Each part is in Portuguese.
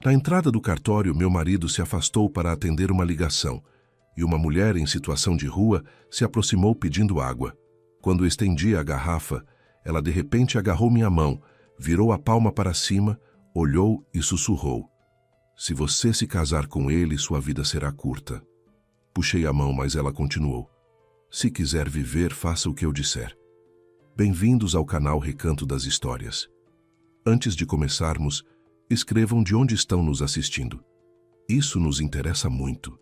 Na entrada do cartório, meu marido se afastou para atender uma ligação, e uma mulher em situação de rua se aproximou pedindo água. Quando estendi a garrafa, ela de repente agarrou minha mão, virou a palma para cima, olhou e sussurrou: "Se você se casar com ele, sua vida será curta." Puxei a mão, mas ela continuou: "Se quiser viver, faça o que eu disser." Bem-vindos ao canal Recanto das Histórias. Antes de começarmos, escrevam de onde estão nos assistindo. Isso nos interessa muito.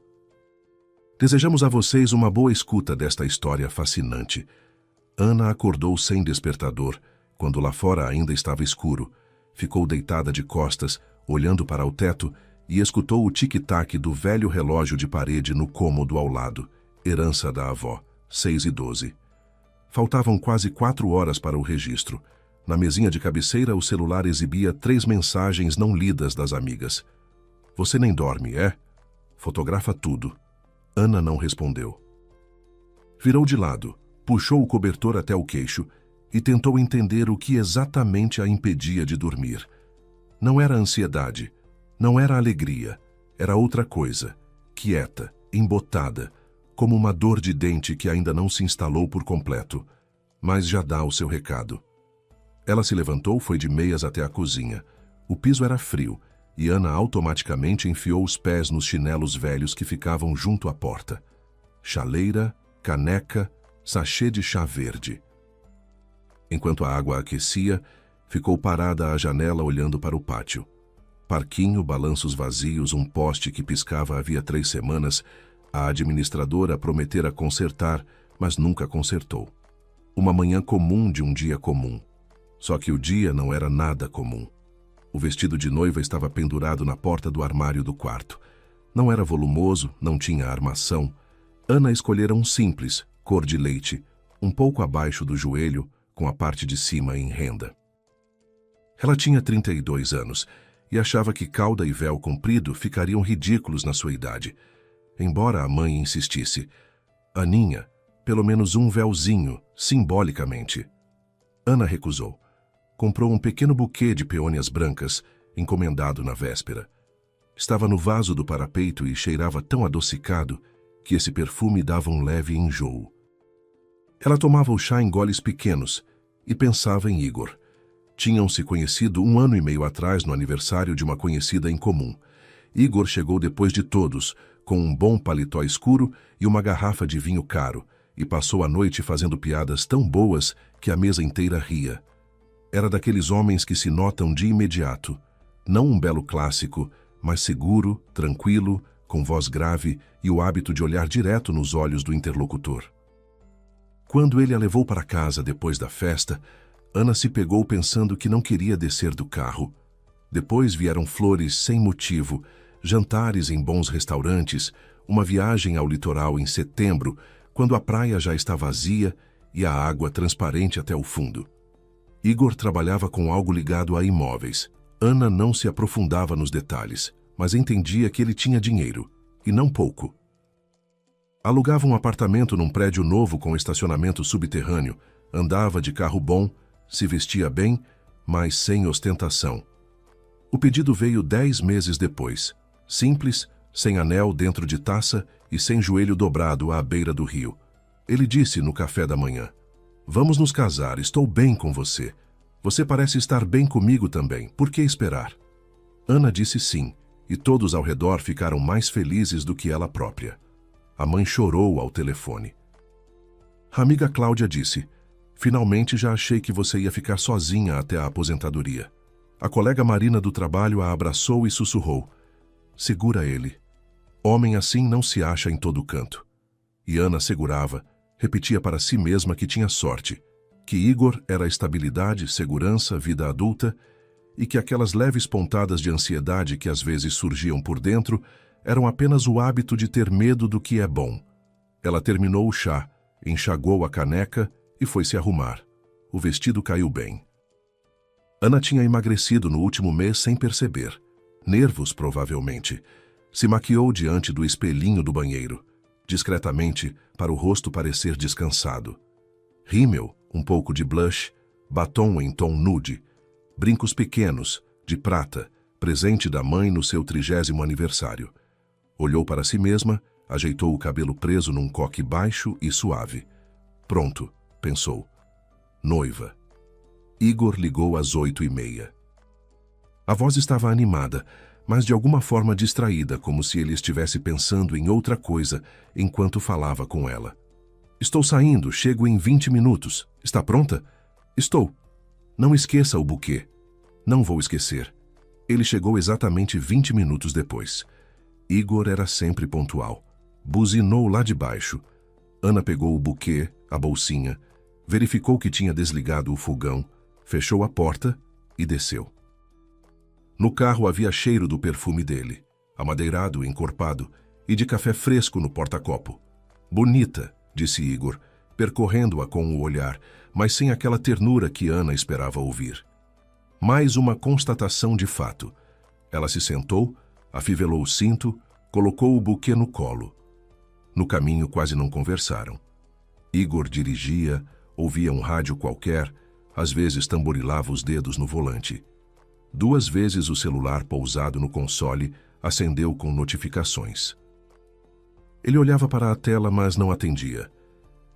Desejamos a vocês uma boa escuta desta história fascinante. Ana acordou sem despertador, quando lá fora ainda estava escuro. Ficou deitada de costas, olhando para o teto, e escutou o tic-tac do velho relógio de parede no cômodo ao lado, herança da avó, 6:12. Faltavam quase 4 horas para o registro. Na mesinha de cabeceira, o celular exibia 3 mensagens não lidas das amigas. "Você nem dorme, é? Fotografa tudo." Ana não respondeu. Virou de lado, puxou o cobertor até o queixo e tentou entender o que exatamente a impedia de dormir. Não era ansiedade, não era alegria, era outra coisa, quieta, embotada, como uma dor de dente que ainda não se instalou por completo, mas já dá o seu recado. Ela se levantou, foi de meias até a cozinha. O piso era frio, e Ana automaticamente enfiou os pés nos chinelos velhos que ficavam junto à porta. Chaleira, caneca, sachê de chá verde. Enquanto a água aquecia, ficou parada à janela olhando para o pátio. Parquinho, balanços vazios, um poste que piscava havia 3 semanas. A administradora prometera consertar, mas nunca consertou. Uma manhã comum de um dia comum. Só que o dia não era nada comum. O vestido de noiva estava pendurado na porta do armário do quarto. Não era volumoso, não tinha armação. Ana escolhera um simples, cor de leite, um pouco abaixo do joelho, com a parte de cima em renda. Ela tinha 32 anos e achava que cauda e véu comprido ficariam ridículos na sua idade. Embora a mãe insistisse: "Aninha, pelo menos um véuzinho, simbolicamente." Ana recusou. Comprou um pequeno buquê de peônias brancas, encomendado na véspera. Estava no vaso do parapeito e cheirava tão adocicado que esse perfume dava um leve enjoo. Ela tomava o chá em goles pequenos e pensava em Igor. Tinham se conhecido 1 ano e meio atrás no aniversário de uma conhecida em comum. Igor chegou depois de todos, com um bom paletó escuro e uma garrafa de vinho caro, e passou a noite fazendo piadas tão boas que a mesa inteira ria. Era daqueles homens que se notam de imediato. Não um belo clássico, mas seguro, tranquilo, com voz grave e o hábito de olhar direto nos olhos do interlocutor. Quando ele a levou para casa depois da festa, Ana se pegou pensando que não queria descer do carro. Depois vieram flores sem motivo, jantares em bons restaurantes, uma viagem ao litoral em setembro, quando a praia já está vazia e a água transparente até o fundo. Igor trabalhava com algo ligado a imóveis. Ana não se aprofundava nos detalhes, mas entendia que ele tinha dinheiro, e não pouco. Alugava um apartamento num prédio novo com estacionamento subterrâneo, andava de carro bom, se vestia bem, mas sem ostentação. O pedido veio 10 meses depois, simples, sem anel dentro de taça e sem joelho dobrado à beira do rio. Ele disse no café da manhã: "Vamos nos casar, estou bem com você. Você parece estar bem comigo também, por que esperar?" Ana disse sim, e todos ao redor ficaram mais felizes do que ela própria. A mãe chorou ao telefone. A amiga Cláudia disse: "Finalmente já achei que você ia ficar sozinha até a aposentadoria." A colega Marina do trabalho a abraçou e sussurrou: "Segura ele. Homem assim não se acha em todo canto." E Ana segurava, repetia para si mesma que tinha sorte, que Igor era estabilidade, segurança, vida adulta, e que aquelas leves pontadas de ansiedade que às vezes surgiam por dentro eram apenas o hábito de ter medo do que é bom. Ela terminou o chá, enxagou a caneca e foi se arrumar. O vestido caiu bem. Ana tinha emagrecido no último mês sem perceber. Nervos, provavelmente. Se maquiou diante do espelhinho do banheiro, discretamente, para o rosto parecer descansado. Rímel, um pouco de blush, batom em tom nude, brincos pequenos, de prata, presente da mãe no seu 30º aniversário. Olhou para si mesma, ajeitou o cabelo preso num coque baixo e suave. Pronto, pensou. Noiva. Igor ligou às 8h30. A voz estava animada, mas de alguma forma distraída, como se ele estivesse pensando em outra coisa enquanto falava com ela. Estou saindo, chego em 20 minutos. Está pronta? Estou. Não esqueça o buquê. Não vou esquecer. Ele chegou exatamente 20 minutos depois. Igor era sempre pontual. Buzinou lá de baixo. Ana pegou o buquê, a bolsinha, verificou que tinha desligado o fogão, fechou a porta e desceu. No carro havia cheiro do perfume dele, amadeirado, encorpado, e de café fresco no porta-copo. Bonita, disse Igor, percorrendo-a com o olhar, mas sem aquela ternura que Ana esperava ouvir. Mais uma constatação de fato. Ela se sentou, afivelou o cinto, colocou o buquê no colo. No caminho quase não conversaram. Igor dirigia, ouvia um rádio qualquer, às vezes tamborilava os dedos no volante. 2 vezes o celular pousado no console acendeu com notificações. Ele olhava para a tela, mas não atendia.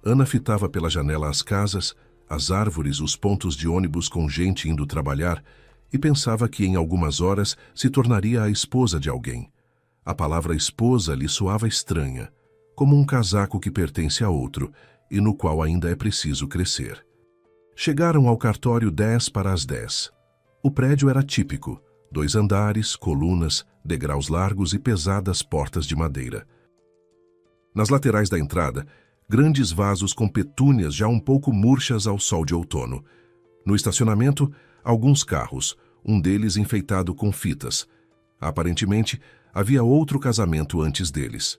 Ana fitava pela janela as casas, as árvores, os pontos de ônibus com gente indo trabalhar e pensava que em algumas horas se tornaria a esposa de alguém. A palavra esposa lhe soava estranha, como um casaco que pertence a outro e no qual ainda é preciso crescer. Chegaram ao cartório 10 para as 10. O prédio era típico, 2 andares, colunas, degraus largos e pesadas portas de madeira. Nas laterais da entrada, grandes vasos com petúnias já um pouco murchas ao sol de outono. No estacionamento, alguns carros, um deles enfeitado com fitas. Aparentemente, havia outro casamento antes deles.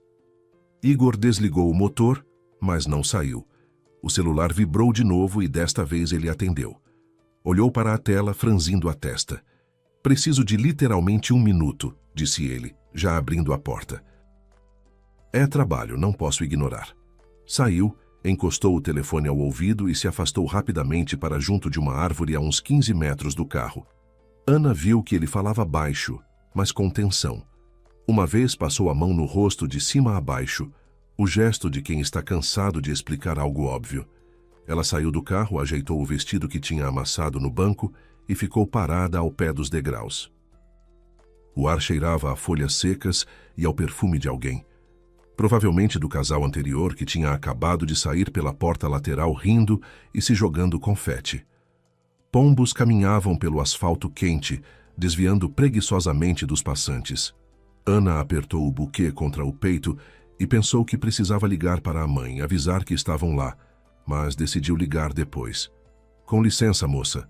Igor desligou o motor, mas não saiu. O celular vibrou de novo e desta vez ele atendeu. Olhou para a tela, franzindo a testa. Preciso de literalmente 1 minuto, disse ele, já abrindo a porta. É trabalho, não posso ignorar. Saiu, encostou o telefone ao ouvido e se afastou rapidamente para junto de uma árvore a uns 15 metros do carro. Ana viu que ele falava baixo, mas com tensão. Uma vez passou a mão no rosto de cima a baixo, o gesto de quem está cansado de explicar algo óbvio. Ela saiu do carro, ajeitou o vestido que tinha amassado no banco e ficou parada ao pé dos degraus. O ar cheirava a folhas secas e ao perfume de alguém. Provavelmente do casal anterior que tinha acabado de sair pela porta lateral rindo e se jogando confete. Pombos caminhavam pelo asfalto quente, desviando preguiçosamente dos passantes. Ana apertou o buquê contra o peito e pensou que precisava ligar para a mãe, avisar que estavam lá, mas decidiu ligar depois. Com licença, moça.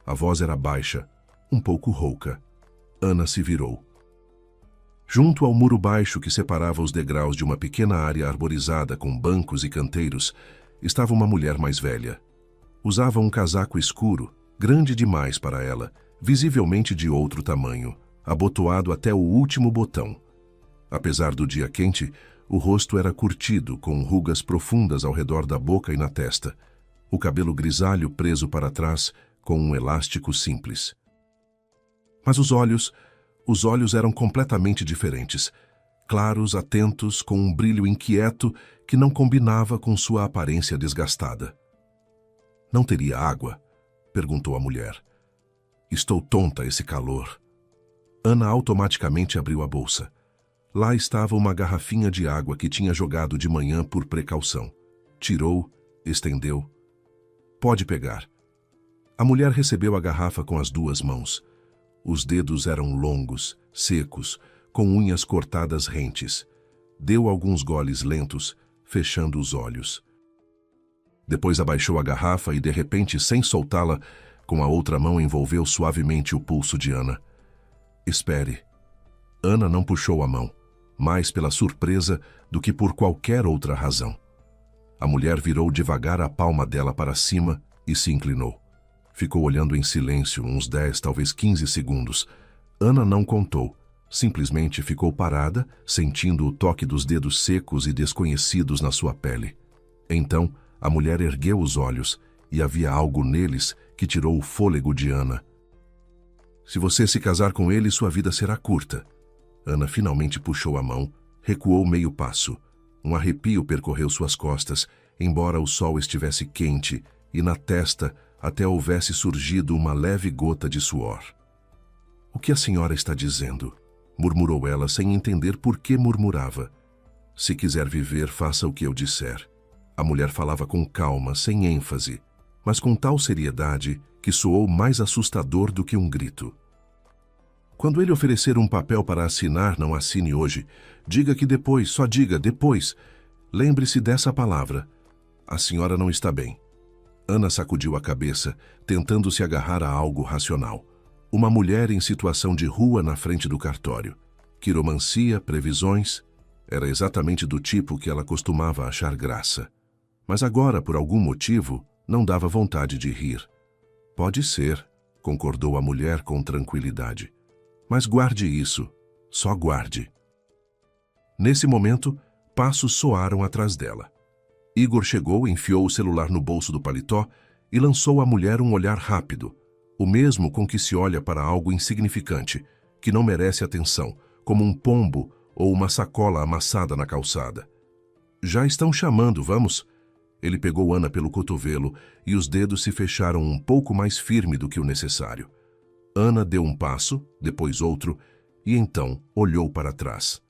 A voz era baixa, um pouco rouca. Ana se virou. Junto ao muro baixo que separava os degraus de uma pequena área arborizada com bancos e canteiros, estava uma mulher mais velha. Usava um casaco escuro, grande demais para ela, visivelmente de outro tamanho, abotoado até o último botão. Apesar do dia quente, o rosto era curtido, com rugas profundas ao redor da boca e na testa, o cabelo grisalho preso para trás com um elástico simples. Mas os olhos eram completamente diferentes, claros, atentos, com um brilho inquieto que não combinava com sua aparência desgastada. Não teria água? Perguntou a mulher. Estou tonta, esse calor. Ana automaticamente abriu a bolsa. Lá estava uma garrafinha de água que tinha jogado de manhã por precaução. Tirou, estendeu. Pode pegar. A mulher recebeu a garrafa com as 2 mãos. Os dedos eram longos, secos, com unhas cortadas rentes. Deu alguns goles lentos, fechando os olhos. Depois abaixou a garrafa e, de repente, sem soltá-la, com a outra mão envolveu suavemente o pulso de Ana. Espere. Ana não puxou a mão, mais pela surpresa do que por qualquer outra razão. A mulher virou devagar a palma dela para cima e se inclinou. Ficou olhando em silêncio uns 10, talvez 15 segundos. Ana não contou, simplesmente ficou parada, sentindo o toque dos dedos secos e desconhecidos na sua pele. Então, a mulher ergueu os olhos e havia algo neles que tirou o fôlego de Ana. Se você se casar com ele, sua vida será curta. Ana finalmente puxou a mão, recuou meio passo. Um arrepio percorreu suas costas, embora o sol estivesse quente e na testa até houvesse surgido uma leve gota de suor. "O que a senhora está dizendo?" murmurou ela sem entender por que murmurava. "Se quiser viver, faça o que eu disser." A mulher falava com calma, sem ênfase, mas com tal seriedade que soou mais assustador do que um grito. "Quando ele oferecer um papel para assinar, não assine hoje. Diga que depois, só diga depois. Lembre-se dessa palavra. A senhora não está bem." Ana sacudiu a cabeça, tentando se agarrar a algo racional. Uma mulher em situação de rua na frente do cartório. Quiromancia, previsões. Era exatamente do tipo que ela costumava achar graça. Mas agora, por algum motivo, não dava vontade de rir. "Pode ser", concordou a mulher com tranquilidade. "Mas guarde isso. Só guarde." Nesse momento, passos soaram atrás dela. Igor chegou, enfiou o celular no bolso do paletó e lançou à mulher um olhar rápido, o mesmo com que se olha para algo insignificante, que não merece atenção, como um pombo ou uma sacola amassada na calçada. "Já estão chamando, vamos?" Ele pegou Ana pelo cotovelo e os dedos se fecharam um pouco mais firme do que o necessário. Ana deu um passo, depois outro, e então olhou para trás.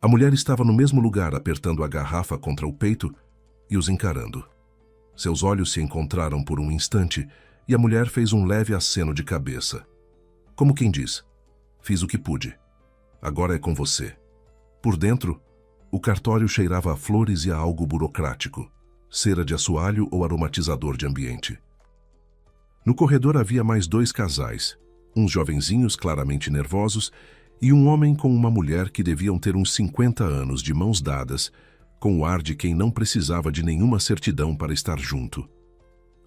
A mulher estava no mesmo lugar, apertando a garrafa contra o peito e os encarando. Seus olhos se encontraram por um instante e a mulher fez um leve aceno de cabeça. Como quem diz: "Fiz o que pude. Agora é com você." Por dentro, o cartório cheirava a flores e a algo burocrático, cera de assoalho ou aromatizador de ambiente. No corredor havia mais 2 casais, uns jovenzinhos claramente nervosos e um homem com uma mulher que deviam ter uns 50 anos, de mãos dadas, com o ar de quem não precisava de nenhuma certidão para estar junto.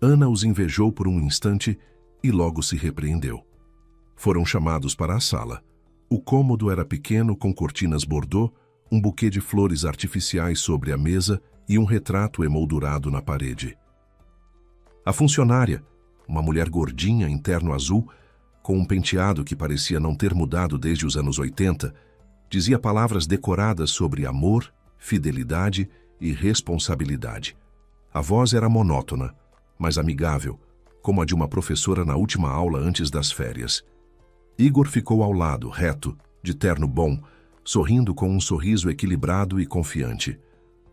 Ana os invejou por um instante e logo se repreendeu. Foram chamados para a sala. O cômodo era pequeno, com cortinas bordô, um buquê de flores artificiais sobre a mesa e um retrato emoldurado na parede. A funcionária, uma mulher gordinha em terno azul, com um penteado que parecia não ter mudado desde os anos 80, dizia palavras decoradas sobre amor, fidelidade e responsabilidade. A voz era monótona, mas amigável, como a de uma professora na última aula antes das férias. Igor ficou ao lado, reto, de terno bom, sorrindo com um sorriso equilibrado e confiante.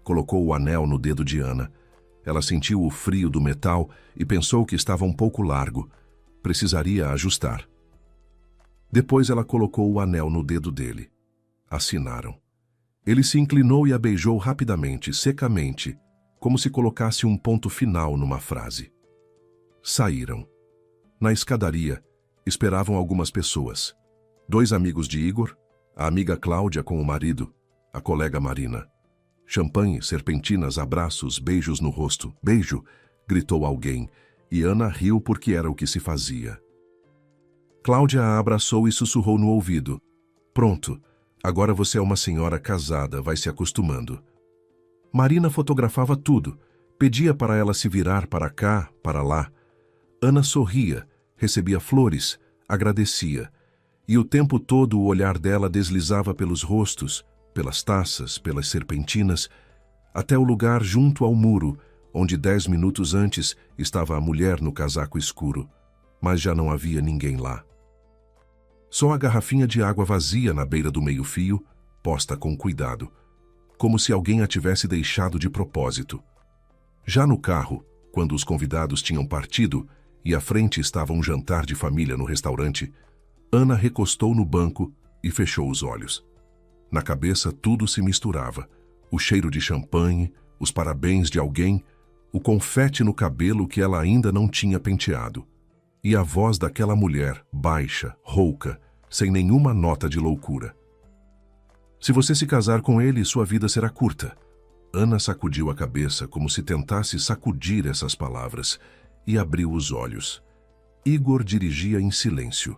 Colocou o anel no dedo de Ana. Ela sentiu o frio do metal e pensou que estava um pouco largo. Precisaria ajustar. Depois ela colocou o anel no dedo dele. Assinaram. Ele se inclinou e a beijou rapidamente, secamente, como se colocasse um ponto final numa frase. Saíram. Na escadaria, esperavam algumas pessoas. 2 amigos de Igor, a amiga Cláudia com o marido, a colega Marina. Champanhe, serpentinas, abraços, beijos no rosto. "Beijo!" gritou alguém, e Ana riu porque era o que se fazia. Cláudia a abraçou e sussurrou no ouvido: "Pronto, agora você é uma senhora casada, vai se acostumando." Marina fotografava tudo, pedia para ela se virar para cá, para lá. Ana sorria, recebia flores, agradecia, e o tempo todo o olhar dela deslizava pelos rostos, pelas taças, pelas serpentinas, até o lugar junto ao muro, onde 10 minutos antes estava a mulher no casaco escuro, mas já não havia ninguém lá. Só a garrafinha de água vazia na beira do meio-fio, posta com cuidado, como se alguém a tivesse deixado de propósito. Já no carro, quando os convidados tinham partido e à frente estava um jantar de família no restaurante, Ana recostou no banco e fechou os olhos. Na cabeça tudo se misturava: o cheiro de champanhe, os parabéns de alguém, o confete no cabelo que ela ainda não tinha penteado, e a voz daquela mulher, baixa, rouca, sem nenhuma nota de loucura. "Se você se casar com ele, sua vida será curta." Ana sacudiu a cabeça como se tentasse sacudir essas palavras e abriu os olhos. Igor dirigia em silêncio,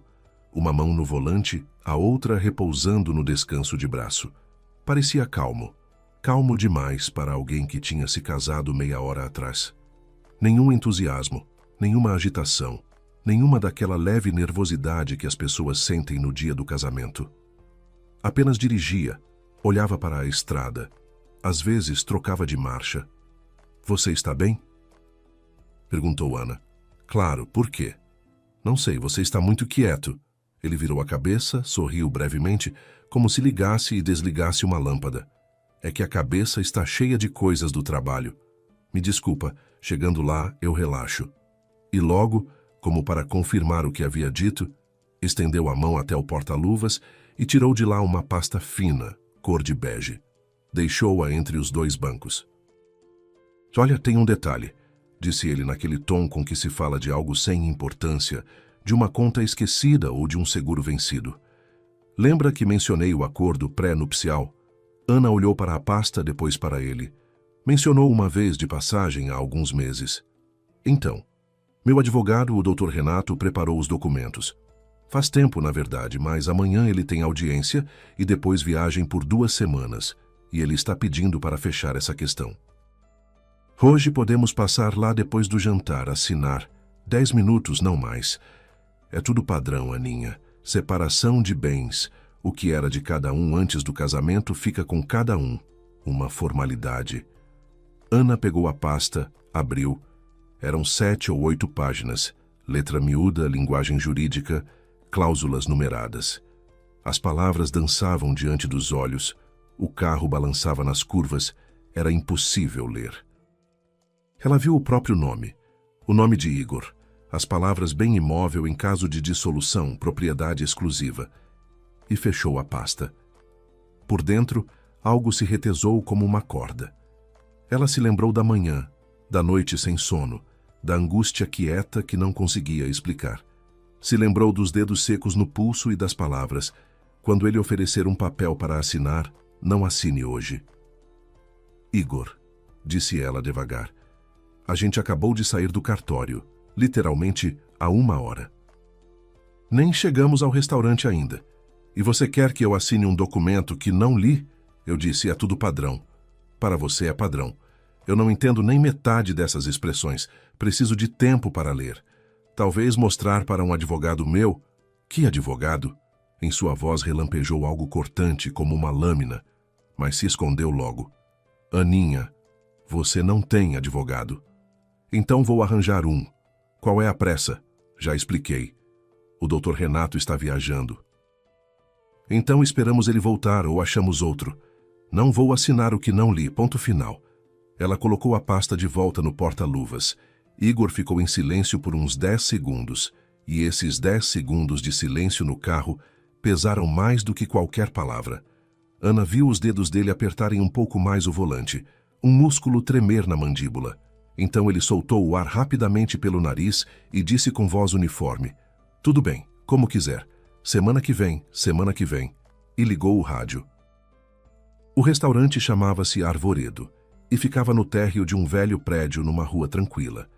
uma mão no volante, a outra repousando no descanso de braço. Parecia calmo, calmo demais para alguém que tinha se casado meia hora atrás. Nenhum entusiasmo, nenhuma agitação, nenhuma daquela leve nervosidade que as pessoas sentem no dia do casamento. Apenas dirigia, olhava para a estrada. Às vezes trocava de marcha. "Você está bem?" perguntou Ana. "Claro, por quê?" "Não sei, você está muito quieto." Ele virou a cabeça, sorriu brevemente, como se ligasse e desligasse uma lâmpada. "É que a cabeça está cheia de coisas do trabalho. Me desculpa, chegando lá eu relaxo." E logo, como para confirmar o que havia dito, estendeu a mão até o porta-luvas e tirou de lá uma pasta fina, cor de bege. Deixou-a entre os dois bancos. "Olha, tem um detalhe", disse ele naquele tom com que se fala de algo sem importância, de uma conta esquecida ou de um seguro vencido. "Lembra que mencionei o acordo pré-nupcial?" Ana olhou para a pasta, depois para ele. Mencionou uma vez de passagem há alguns meses. "Então, meu advogado, o Dr. Renato, preparou os documentos. Faz tempo, na verdade, mas amanhã ele tem audiência e depois viagem por 2 semanas, e ele está pedindo para fechar essa questão. Hoje podemos passar lá depois do jantar, assinar. 10 minutos, não mais. É tudo padrão, Aninha. Separação de bens. O que era de cada um antes do casamento fica com cada um. Uma formalidade." Ana pegou a pasta, abriu. Eram 7 ou 8 páginas. Letra miúda, linguagem jurídica, cláusulas numeradas. As palavras dançavam diante dos olhos. O carro balançava nas curvas. Era impossível ler. Ela viu o próprio nome. O nome de Igor. As palavras bem imóvel em caso de dissolução, propriedade exclusiva. E fechou a pasta. Por dentro, algo se retesou como uma corda. Ela se lembrou da manhã, da noite sem sono, da angústia quieta que não conseguia explicar. Se lembrou dos dedos secos no pulso e das palavras. Quando ele oferecer um papel para assinar, não assine hoje. "Igor", disse ela devagar, "a gente acabou de sair do cartório, literalmente há 1 hora. Nem chegamos ao restaurante ainda. E você quer que eu assine um documento que não li?" Eu disse, "É tudo padrão." "Para você é padrão. Eu não entendo nem metade dessas expressões. Preciso de tempo para ler. Talvez mostrar para um advogado meu." "Que advogado?" Em sua voz relampejou algo cortante, como uma lâmina, mas se escondeu logo. "Aninha, você não tem advogado." "Então vou arranjar um. Qual é a pressa?" "Já expliquei. O Dr. Renato está viajando." "Então esperamos ele voltar ou achamos outro. Não vou assinar o que não li, ponto final." Ela colocou a pasta de volta no porta-luvas. Igor ficou em silêncio por uns 10 segundos, e esses 10 segundos de silêncio no carro pesaram mais do que qualquer palavra. Ana viu os dedos dele apertarem um pouco mais o volante, um músculo tremer na mandíbula. Então ele soltou o ar rapidamente pelo nariz e disse com voz uniforme, "Tudo bem, como quiser. Semana que vem, e ligou o rádio. O restaurante chamava-se Arvoredo e ficava no térreo de um velho prédio numa rua tranquila.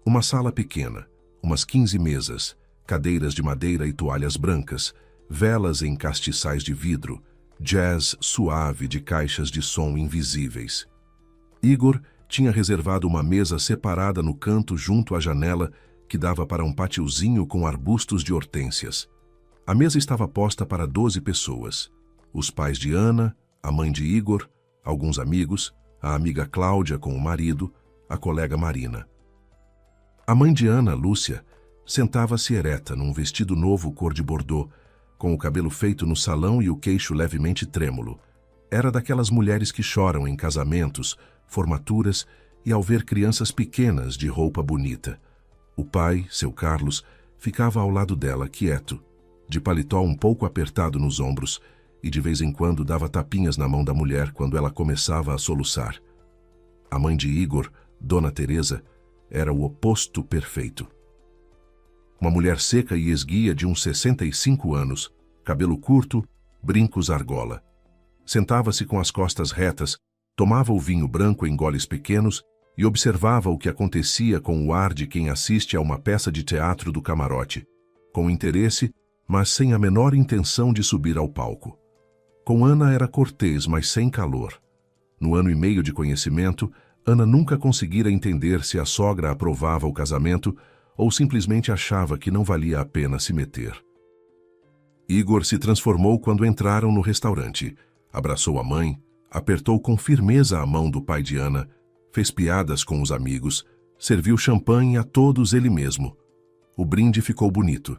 Uma sala pequena, umas 15 mesas, cadeiras de madeira e toalhas brancas, velas em castiçais de vidro, jazz suave de caixas de som invisíveis. Igor tinha reservado uma mesa separada no canto junto à janela que dava para um patiozinho com arbustos de hortênsias. A mesa estava posta para 12 pessoas. Os pais de Ana, a mãe de Igor, alguns amigos, a amiga Cláudia com o marido, a colega Marina. A mãe de Ana, Lúcia, sentava-se ereta num vestido novo cor de bordô, com o cabelo feito no salão e o queixo levemente trêmulo. Era daquelas mulheres que choram em casamentos, formaturas e ao ver crianças pequenas de roupa bonita. O pai, seu Carlos, ficava ao lado dela, quieto, de paletó um pouco apertado nos ombros, e de vez em quando dava tapinhas na mão da mulher quando ela começava a soluçar. A mãe de Igor, Dona Teresa, era o oposto perfeito. Uma mulher seca e esguia de uns 65 anos, cabelo curto, brincos argola. Sentava-se com as costas retas, tomava o vinho branco em goles pequenos e observava o que acontecia com o ar de quem assiste a uma peça de teatro do camarote, com interesse, mas sem a menor intenção de subir ao palco. Com Ana era cortês, mas sem calor. No ano e meio de conhecimento, Ana nunca conseguira entender se a sogra aprovava o casamento ou simplesmente achava que não valia a pena se meter. Igor se transformou quando entraram no restaurante. Abraçou a mãe, apertou com firmeza a mão do pai de Ana, fez piadas com os amigos, serviu champanhe a todos ele mesmo. O brinde ficou bonito.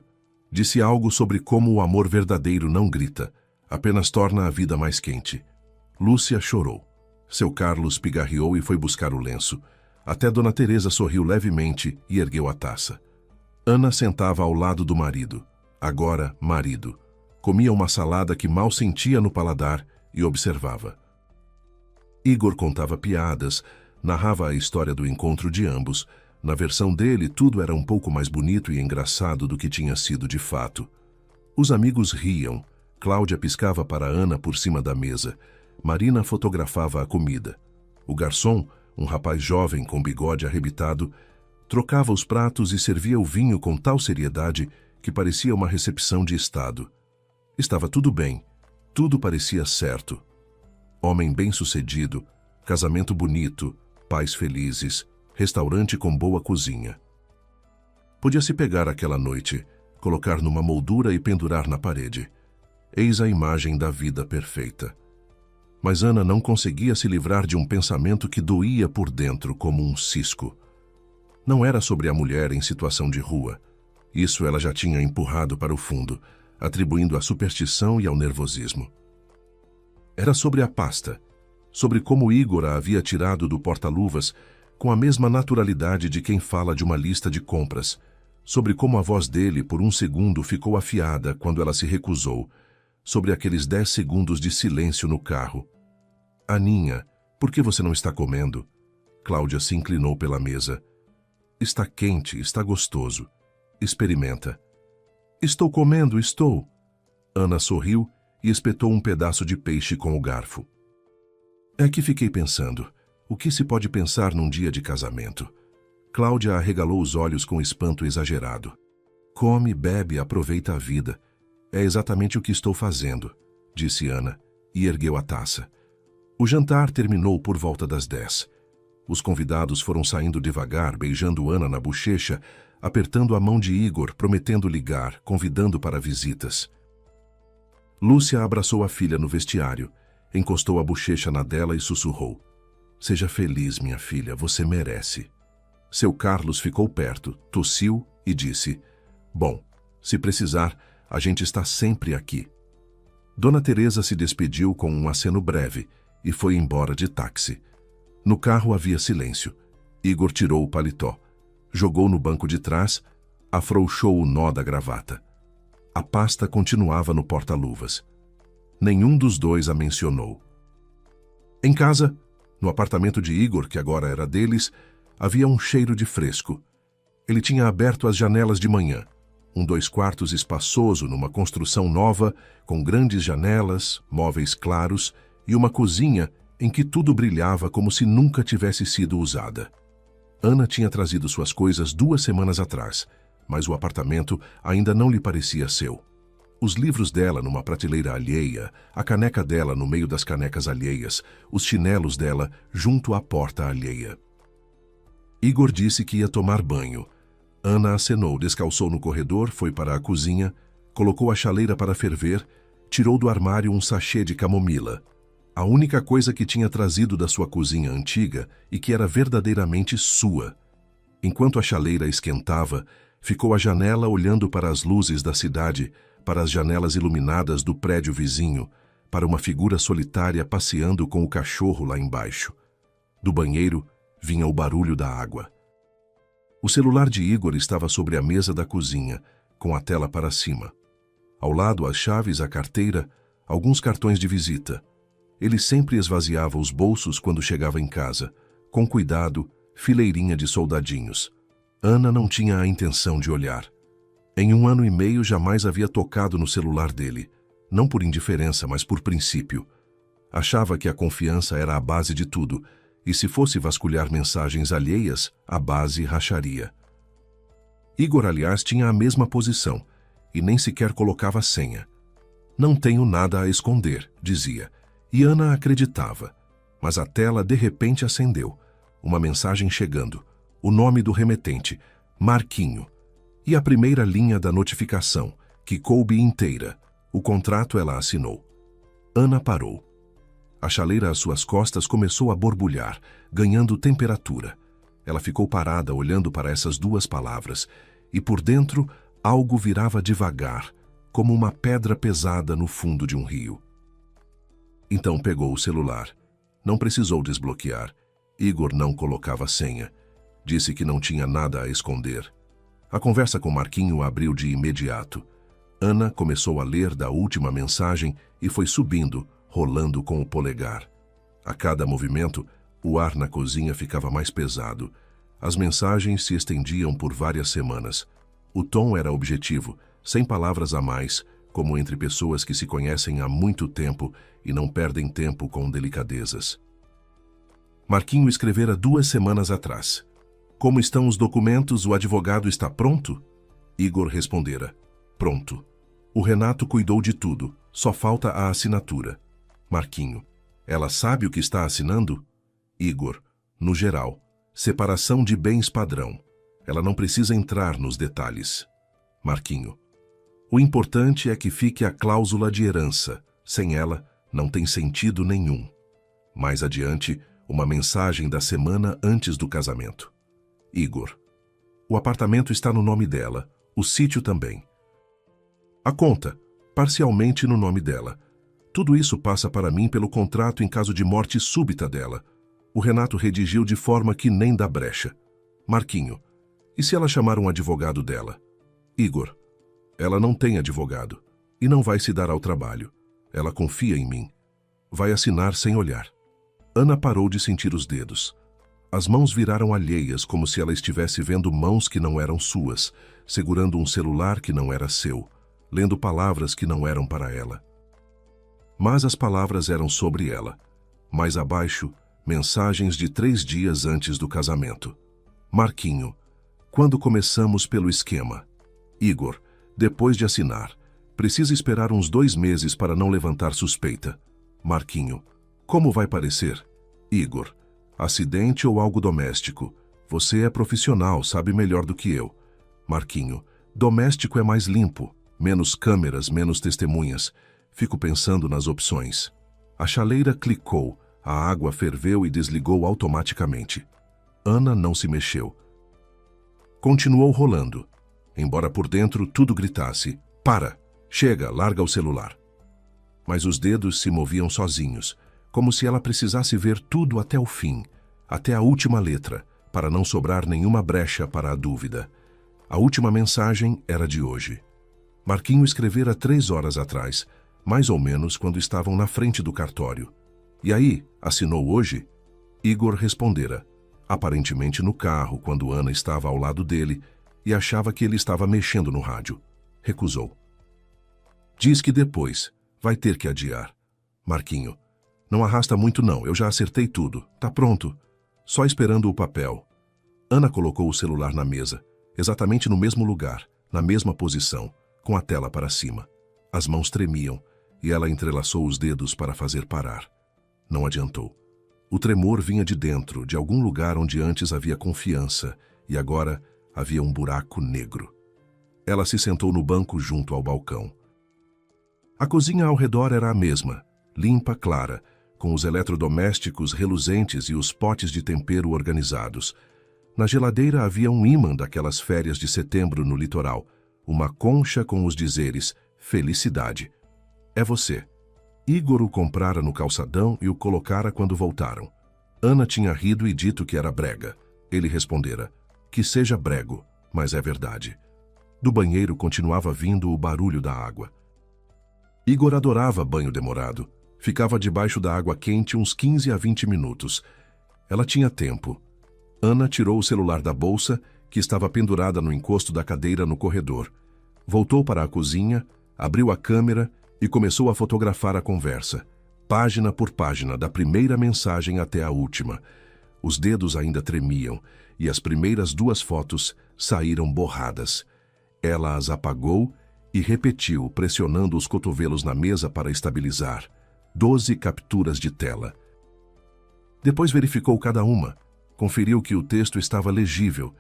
Disse algo sobre como o amor verdadeiro não grita, apenas torna a vida mais quente. Lúcia chorou. Seu Carlos pigarreou e foi buscar o lenço. Até Dona Teresa sorriu levemente e ergueu a taça. Ana sentava ao lado do marido, agora marido. Comia uma salada que mal sentia no paladar e observava. Igor contava piadas, narrava a história do encontro de ambos. Na versão dele, tudo era um pouco mais bonito e engraçado do que tinha sido de fato. Os amigos riam. Cláudia piscava para Ana por cima da mesa. Marina fotografava a comida. O garçom, um rapaz jovem com bigode arrebitado, trocava os pratos e servia o vinho com tal seriedade que parecia uma recepção de estado. Estava tudo bem, tudo parecia certo. Homem bem-sucedido, casamento bonito, pais felizes, restaurante com boa cozinha. Podia-se pegar aquela noite, colocar numa moldura e pendurar na parede. Eis a imagem da vida perfeita. Mas Ana não conseguia se livrar de um pensamento que doía por dentro como um cisco. Não era sobre a mulher em situação de rua. Isso ela já tinha empurrado para o fundo, atribuindo à superstição e ao nervosismo. Era sobre a pasta, sobre como Igor a havia tirado do porta-luvas com a mesma naturalidade de quem fala de uma lista de compras, sobre como a voz dele por um segundo ficou afiada quando ela se recusou, sobre aqueles 10 segundos de silêncio no carro. Aninha, por que você não está comendo? Cláudia se inclinou pela mesa. Está quente, está gostoso. Experimenta. Estou comendo, estou. Ana sorriu e espetou um pedaço de peixe com o garfo. É que fiquei pensando, o que se pode pensar num dia de casamento? Cláudia arregalou os olhos com espanto exagerado. Come, bebe, aproveita a vida. É exatamente o que estou fazendo, disse Ana, e ergueu a taça. O jantar terminou por volta das 10. Os convidados foram saindo devagar, beijando Ana na bochecha, apertando a mão de Igor, prometendo ligar, convidando para visitas. Lúcia abraçou a filha no vestiário, encostou a bochecha na dela e sussurrou. Seja feliz, minha filha, você merece. Seu Carlos ficou perto, tossiu e disse, bom, se precisar, a gente está sempre aqui. Dona Teresa se despediu com um aceno breve e foi embora de táxi. No carro havia silêncio. Igor tirou o paletó, jogou no banco de trás, afrouxou o nó da gravata. A pasta continuava no porta-luvas. Nenhum dos dois a mencionou. Em casa, no apartamento de Igor, que agora era deles, havia um cheiro de fresco. Ele tinha aberto as janelas de manhã. Um 2 quartos espaçoso numa construção nova, com grandes janelas, móveis claros e uma cozinha em que tudo brilhava como se nunca tivesse sido usada. Ana tinha trazido suas coisas 2 semanas atrás, mas o apartamento ainda não lhe parecia seu. Os livros dela numa prateleira alheia, a caneca dela no meio das canecas alheias, os chinelos dela junto à porta alheia. Igor disse que ia tomar banho. Ana acenou, descalçou no corredor, foi para a cozinha, colocou a chaleira para ferver, tirou do armário um sachê de camomila. A única coisa que tinha trazido da sua cozinha antiga e que era verdadeiramente sua. Enquanto a chaleira esquentava, ficou à janela olhando para as luzes da cidade, para as janelas iluminadas do prédio vizinho, para uma figura solitária passeando com o cachorro lá embaixo. Do banheiro vinha o barulho da água. O celular de Igor estava sobre a mesa da cozinha, com a tela para cima. Ao lado, as chaves, a carteira, alguns cartões de visita. Ele sempre esvaziava os bolsos quando chegava em casa, com cuidado, fileirinha de soldadinhos. Ana não tinha a intenção de olhar. Em 1 ano e meio jamais havia tocado no celular dele, não por indiferença, mas por princípio. Achava que a confiança era a base de tudo, e se fosse vasculhar mensagens alheias, a base racharia. Igor, aliás, tinha a mesma posição, e nem sequer colocava senha. Não tenho nada a esconder, dizia. E Ana acreditava, mas a tela de repente acendeu. Uma mensagem chegando, o nome do remetente, Marquinho. E a primeira linha da notificação, que coube inteira. O contrato ela assinou. Ana parou. A chaleira às suas costas começou a borbulhar, ganhando temperatura. Ela ficou parada olhando para essas duas palavras, e por dentro algo virava devagar, como uma pedra pesada no fundo de um rio. Então pegou o celular. Não precisou desbloquear. Igor não colocava senha. Disse que não tinha nada a esconder. A conversa com Marquinho abriu de imediato. Ana começou a ler da última mensagem e foi subindo, rolando com o polegar. A cada movimento, o ar na cozinha ficava mais pesado. As mensagens se estendiam por várias semanas. O tom era objetivo, sem palavras a mais, como entre pessoas que se conhecem há muito tempo e não perdem tempo com delicadezas. Marquinho escrevera 2 semanas atrás. Como estão os documentos? O advogado está pronto? Igor respondera. Pronto. O Renato cuidou de tudo, só falta a assinatura. Marquinho. Ela sabe o que está assinando? Igor. No geral. Separação de bens padrão. Ela não precisa entrar nos detalhes. Marquinho. O importante é que fique a cláusula de herança. Sem ela, não tem sentido nenhum. Mais adiante, uma mensagem da semana antes do casamento. Igor. O apartamento está no nome dela, o sítio também. A conta, parcialmente no nome dela. Tudo isso passa para mim pelo contrato em caso de morte súbita dela. O Renato redigiu de forma que nem dá brecha. Marquinho. E se ela chamar um advogado dela? Igor. Ela não tem advogado e não vai se dar ao trabalho. Ela confia em mim. Vai assinar sem olhar. Ana parou de sentir os dedos. As mãos viraram alheias, como se ela estivesse vendo mãos que não eram suas, segurando um celular que não era seu, lendo palavras que não eram para ela. Mas as palavras eram sobre ela. Mais abaixo, mensagens de 3 dias antes do casamento. Marquinho. Quando começamos pelo esquema. Igor. Depois de assinar. Precisa esperar uns 2 meses para não levantar suspeita. Marquinho. Como vai parecer? Igor. Acidente ou algo doméstico? Você é profissional, sabe melhor do que eu. Marquinho. Doméstico é mais limpo. Menos câmeras, menos testemunhas. Fico pensando nas opções. A chaleira clicou, a água ferveu e desligou automaticamente. Ana não se mexeu. Continuou rolando, embora por dentro tudo gritasse: para! Chega, larga o celular. Mas os dedos se moviam sozinhos, como se ela precisasse ver tudo até o fim, até a última letra, para não sobrar nenhuma brecha para a dúvida. A última mensagem era de hoje. Marquinho escrevera 3 horas atrás, mais ou menos quando estavam na frente do cartório. E aí, assinou hoje? Igor respondera, aparentemente no carro, quando Ana estava ao lado dele e achava que ele estava mexendo no rádio. Recusou. Diz que depois. Vai ter que adiar. Marquinho. Não arrasta muito não, eu já acertei tudo. Tá pronto. Só esperando o papel. Ana colocou o celular na mesa, exatamente no mesmo lugar, na mesma posição, com a tela para cima. As mãos tremiam e ela entrelaçou os dedos para fazer parar. Não adiantou. O tremor vinha de dentro, de algum lugar onde antes havia confiança, e agora havia um buraco negro. Ela se sentou no banco junto ao balcão. A cozinha ao redor era a mesma, limpa, clara, com os eletrodomésticos reluzentes e os potes de tempero organizados. Na geladeira havia um ímã daquelas férias de setembro no litoral, uma concha com os dizeres Felicidade. É você. Igor o comprara no calçadão e o colocara quando voltaram. Ana tinha rido e dito que era brega. Ele respondera, que seja brego, mas é verdade. Do banheiro continuava vindo o barulho da água. Igor adorava banho demorado. Ficava debaixo da água quente uns 15 a 20 minutos. Ela tinha tempo. Ana tirou o celular da bolsa, que estava pendurada no encosto da cadeira no corredor. Voltou para a cozinha, abriu a câmera e começou a fotografar a conversa, página por página, da primeira mensagem até a última. Os dedos ainda tremiam e as primeiras 2 fotos saíram borradas. Ela as apagou e repetiu, pressionando os cotovelos na mesa para estabilizar. 12 capturas de tela. Depois verificou cada uma, conferiu que o texto estava legível.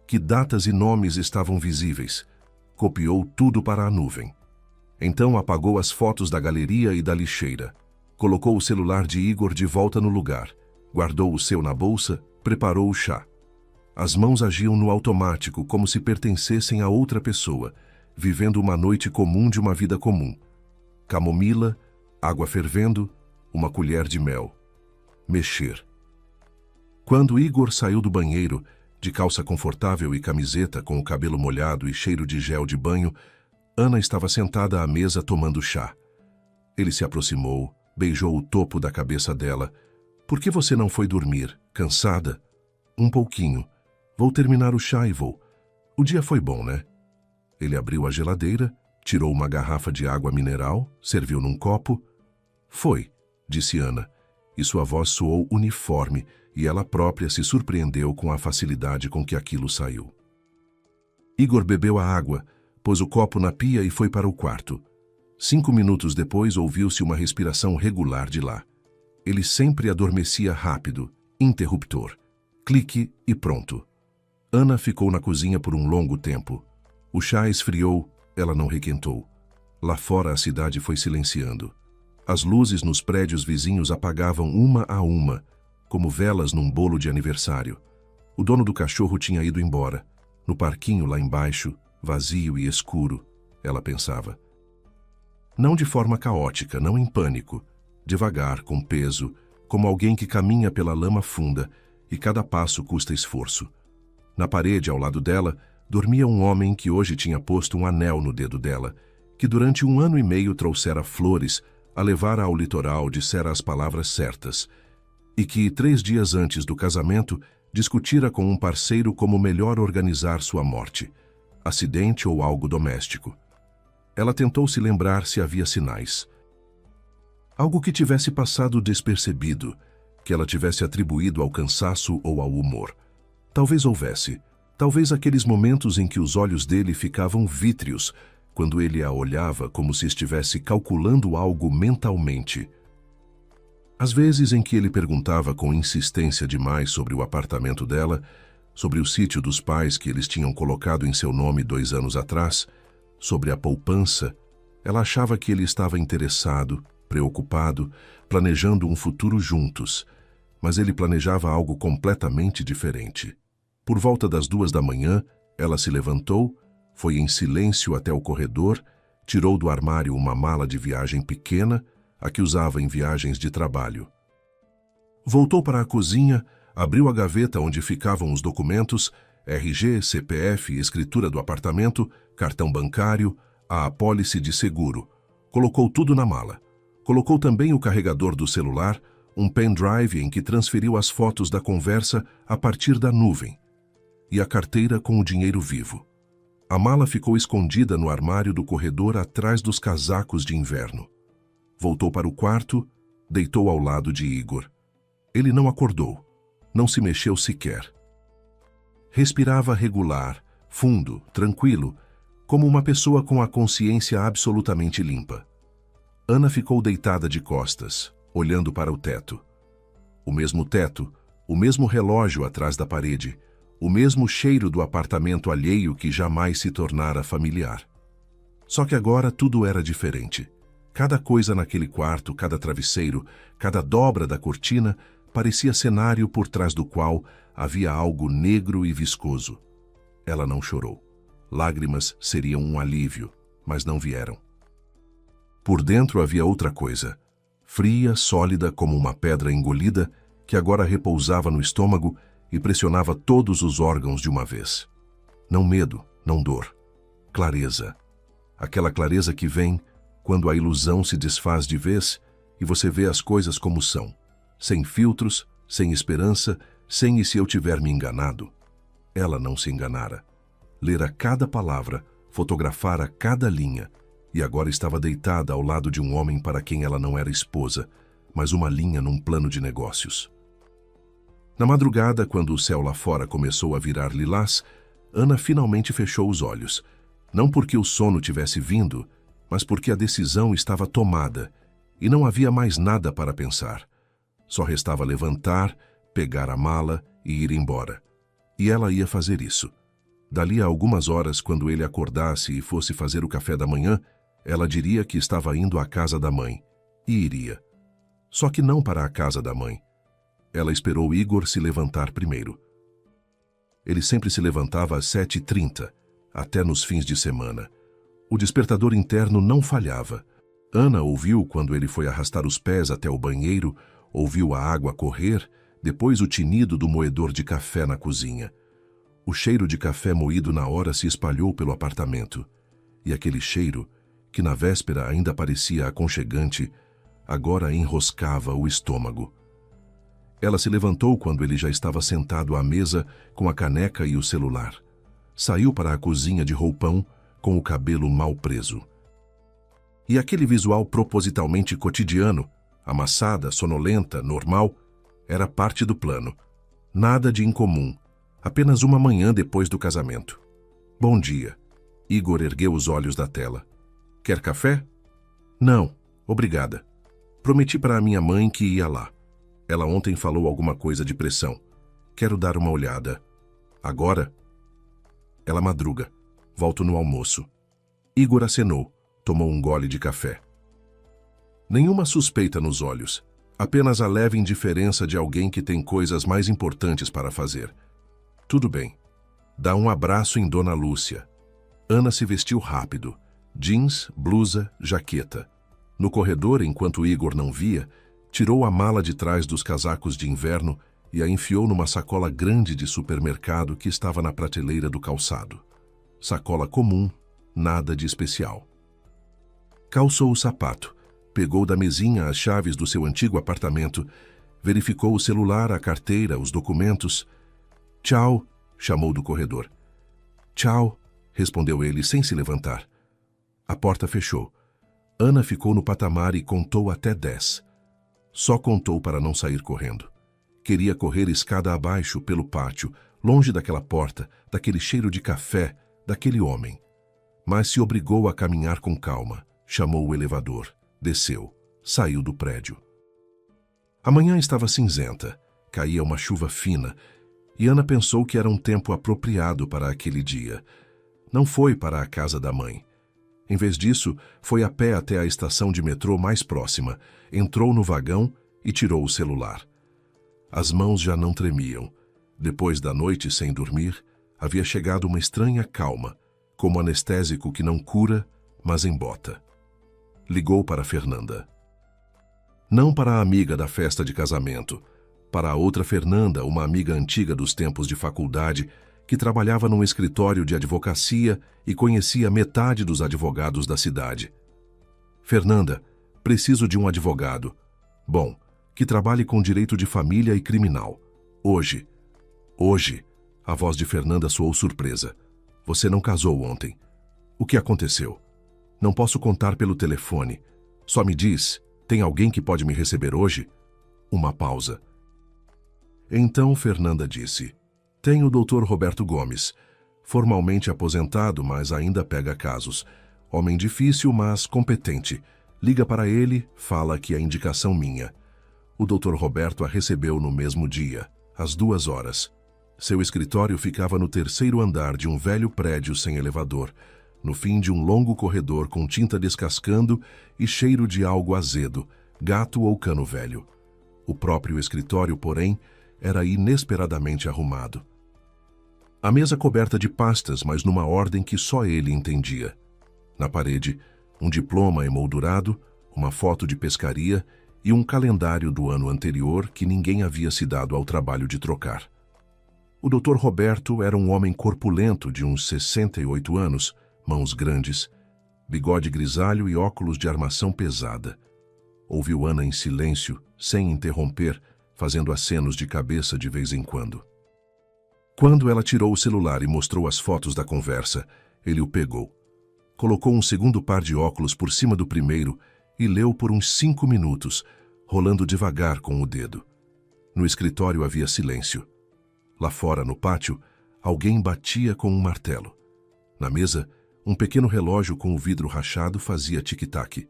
que datas e nomes estavam visíveis. Copiou tudo para a nuvem. Então apagou as fotos da galeria e da lixeira. Colocou o celular de Igor de volta no lugar. Guardou o seu na bolsa, preparou o chá. As mãos agiam no automático, como se pertencessem a outra pessoa, vivendo uma noite comum de uma vida comum. Camomila, água fervendo, uma colher de mel. Mexer. Quando Igor saiu do banheiro, de calça confortável e camiseta com o cabelo molhado e cheiro de gel de banho, Ana estava sentada à mesa tomando chá. Ele se aproximou, beijou o topo da cabeça dela. Por que você não foi dormir? Cansada? Um pouquinho. Vou terminar o chá e vou. O dia foi bom, né? Ele abriu a geladeira, tirou uma garrafa de água mineral, serviu num copo. Foi, disse Ana, e sua voz soou uniforme, e ela própria se surpreendeu com a facilidade com que aquilo saiu. Igor bebeu a água, pôs o copo na pia e foi para o quarto. 5 minutos depois ouviu-se uma respiração regular de lá. Ele sempre adormecia rápido, interruptor. Clique e pronto. Ana ficou na cozinha por um longo tempo. O chá esfriou, ela não requentou. Lá fora a cidade foi silenciando. As luzes nos prédios vizinhos apagavam uma a uma, como velas num bolo de aniversário. O dono do cachorro tinha ido embora. No parquinho lá embaixo, vazio e escuro, ela pensava. Não de forma caótica, não em pânico. Devagar, com peso, como alguém que caminha pela lama funda, e cada passo custa esforço. Na parede, ao lado dela, dormia um homem que hoje tinha posto um anel no dedo dela, que durante 1 ano e meio trouxera flores, a levara ao litoral, dissera as palavras certas, e que, 3 dias antes do casamento, discutira com um parceiro como melhor organizar sua morte, acidente ou algo doméstico. Ela tentou se lembrar se havia sinais. Algo que tivesse passado despercebido, que ela tivesse atribuído ao cansaço ou ao humor. Talvez houvesse. Talvez aqueles momentos em que os olhos dele ficavam vítreos, quando ele a olhava como se estivesse calculando algo mentalmente. Às vezes em que ele perguntava com insistência demais sobre o apartamento dela, sobre o sítio dos pais que eles tinham colocado em seu nome 2 anos atrás, sobre a poupança, ela achava que ele estava interessado, preocupado, planejando um futuro juntos, mas ele planejava algo completamente diferente. Por volta das 2 da manhã, ela se levantou, foi em silêncio até o corredor, tirou do armário uma mala de viagem pequena, a que usava em viagens de trabalho. Voltou para a cozinha, abriu a gaveta onde ficavam os documentos, RG, CPF, escritura do apartamento, cartão bancário, a apólice de seguro. Colocou tudo na mala. Colocou também o carregador do celular, um pendrive em que transferiu as fotos da conversa a partir da nuvem, e a carteira com o dinheiro vivo. A mala ficou escondida no armário do corredor atrás dos casacos de inverno. Voltou para o quarto, deitou ao lado de Igor. Ele não acordou, não se mexeu sequer. Respirava regular, fundo, tranquilo, como uma pessoa com a consciência absolutamente limpa. Ana ficou deitada de costas, olhando para o teto. O mesmo relógio atrás da parede, o mesmo cheiro do apartamento alheio que jamais se tornara familiar. Só que agora tudo era diferente. Cada coisa naquele quarto, cada travesseiro, cada dobra da cortina, parecia cenário por trás do qual havia algo negro e viscoso. Ela não chorou. Lágrimas seriam um alívio, mas não vieram. Por dentro havia outra coisa, fria, sólida como uma pedra engolida, que agora repousava no estômago e pressionava todos os órgãos de uma vez. Não medo, não dor. Clareza. Aquela clareza que vem quando a ilusão se desfaz de vez e você vê as coisas como são, sem filtros, sem esperança, sem e se eu tiver me enganado. Ela não se enganara. Lera cada palavra, fotografara cada linha, e agora estava deitada ao lado de um homem para quem ela não era esposa, mas uma linha num plano de negócios. Na madrugada, quando o céu lá fora começou a virar lilás, Ana finalmente fechou os olhos, não porque o sono tivesse vindo, mas porque a decisão estava tomada e não havia mais nada para pensar. Só restava levantar, pegar a mala e ir embora. E ela ia fazer isso. Dali a algumas horas, quando ele acordasse e fosse fazer o café da manhã, ela diria que estava indo à casa da mãe. E iria. Só que não para a casa da mãe. Ela esperou Igor se levantar primeiro. Ele sempre se levantava às 7h30, até nos fins de semana. O despertador interno não falhava. Ana ouviu quando ele foi arrastar os pés até o banheiro, ouviu a água correr, depois o tinido do moedor de café na cozinha. O cheiro de café moído na hora se espalhou pelo apartamento. E aquele cheiro, que na véspera ainda parecia aconchegante, agora enroscava o estômago. Ela se levantou quando ele já estava sentado à mesa com a caneca e o celular. Saiu para a cozinha de roupão, com o cabelo mal preso. E aquele visual propositalmente cotidiano, amassada, sonolenta, normal, era parte do plano. Nada de incomum, apenas uma manhã depois do casamento. Bom dia. Igor ergueu os olhos da tela. Quer café? Não, obrigada. Prometi para a minha mãe que ia lá. Ela ontem falou alguma coisa de pressão. Quero dar uma olhada. Agora? Ela madruga. Volto no almoço. Igor acenou. Tomou um gole de café. Nenhuma suspeita nos olhos. Apenas a leve indiferença de alguém que tem coisas mais importantes para fazer. Tudo bem. Dá um abraço em Dona Lúcia. Ana se vestiu rápido. Jeans, blusa, jaqueta. No corredor, enquanto Igor não via, tirou a mala de trás dos casacos de inverno e a enfiou numa sacola grande de supermercado que estava na prateleira do calçado. Sacola comum, nada de especial. Calçou o sapato, pegou da mesinha as chaves do seu antigo apartamento, verificou o celular, a carteira, os documentos. Tchau, chamou do corredor. Tchau, respondeu ele sem se levantar. A porta fechou. Ana ficou no patamar e contou até 10. Só contou para não sair correndo. Queria correr escada abaixo pelo pátio, longe daquela porta, daquele cheiro de café, daquele homem. Mas se obrigou a caminhar com calma. Chamou o elevador. Desceu. Saiu do prédio. A manhã estava cinzenta. Caía uma chuva fina. E Ana pensou que era um tempo apropriado para aquele dia. Não foi para a casa da mãe. Em vez disso, foi a pé até a estação de metrô mais próxima, entrou no vagão e tirou o celular. As mãos já não tremiam. Depois da noite sem dormir, havia chegado uma estranha calma, como anestésico que não cura, mas embota. Ligou para Fernanda. Não para a amiga da festa de casamento, para a outra Fernanda, uma amiga antiga dos tempos de faculdade, que trabalhava num escritório de advocacia e conhecia metade dos advogados da cidade. Fernanda, preciso de um advogado. Bom, que trabalhe com direito de família e criminal. Hoje. Hoje. A voz de Fernanda soou surpresa. Você não casou ontem. O que aconteceu? Não posso contar pelo telefone. Só me diz, tem alguém que pode me receber hoje? Uma pausa. Então Fernanda disse, tem o Dr. Roberto Gomes, formalmente aposentado, mas ainda pega casos. Homem difícil, mas competente. Liga para ele, fala que é indicação minha. O Dr. Roberto a recebeu no mesmo dia, às 2h. Seu escritório ficava no 3º andar de um velho prédio sem elevador, no fim de um longo corredor com tinta descascando e cheiro de algo azedo, gato ou cano velho. O próprio escritório, porém, era inesperadamente arrumado. A mesa coberta de pastas, mas numa ordem que só ele entendia. Na parede, um diploma emoldurado, uma foto de pescaria e um calendário do ano anterior que ninguém havia se dado ao trabalho de trocar. O Dr. Roberto era um homem corpulento de uns 68 anos, mãos grandes, bigode grisalho e óculos de armação pesada. Ouviu Ana em silêncio, sem interromper, fazendo acenos de cabeça de vez em quando. Quando ela tirou o celular e mostrou as fotos da conversa, ele o pegou. Colocou um segundo par de óculos por cima do primeiro e leu por uns 5 minutos, rolando devagar com o dedo. No escritório havia silêncio. Lá fora, no pátio, alguém batia com um martelo. Na mesa, um pequeno relógio com o vidro rachado fazia tic-tac.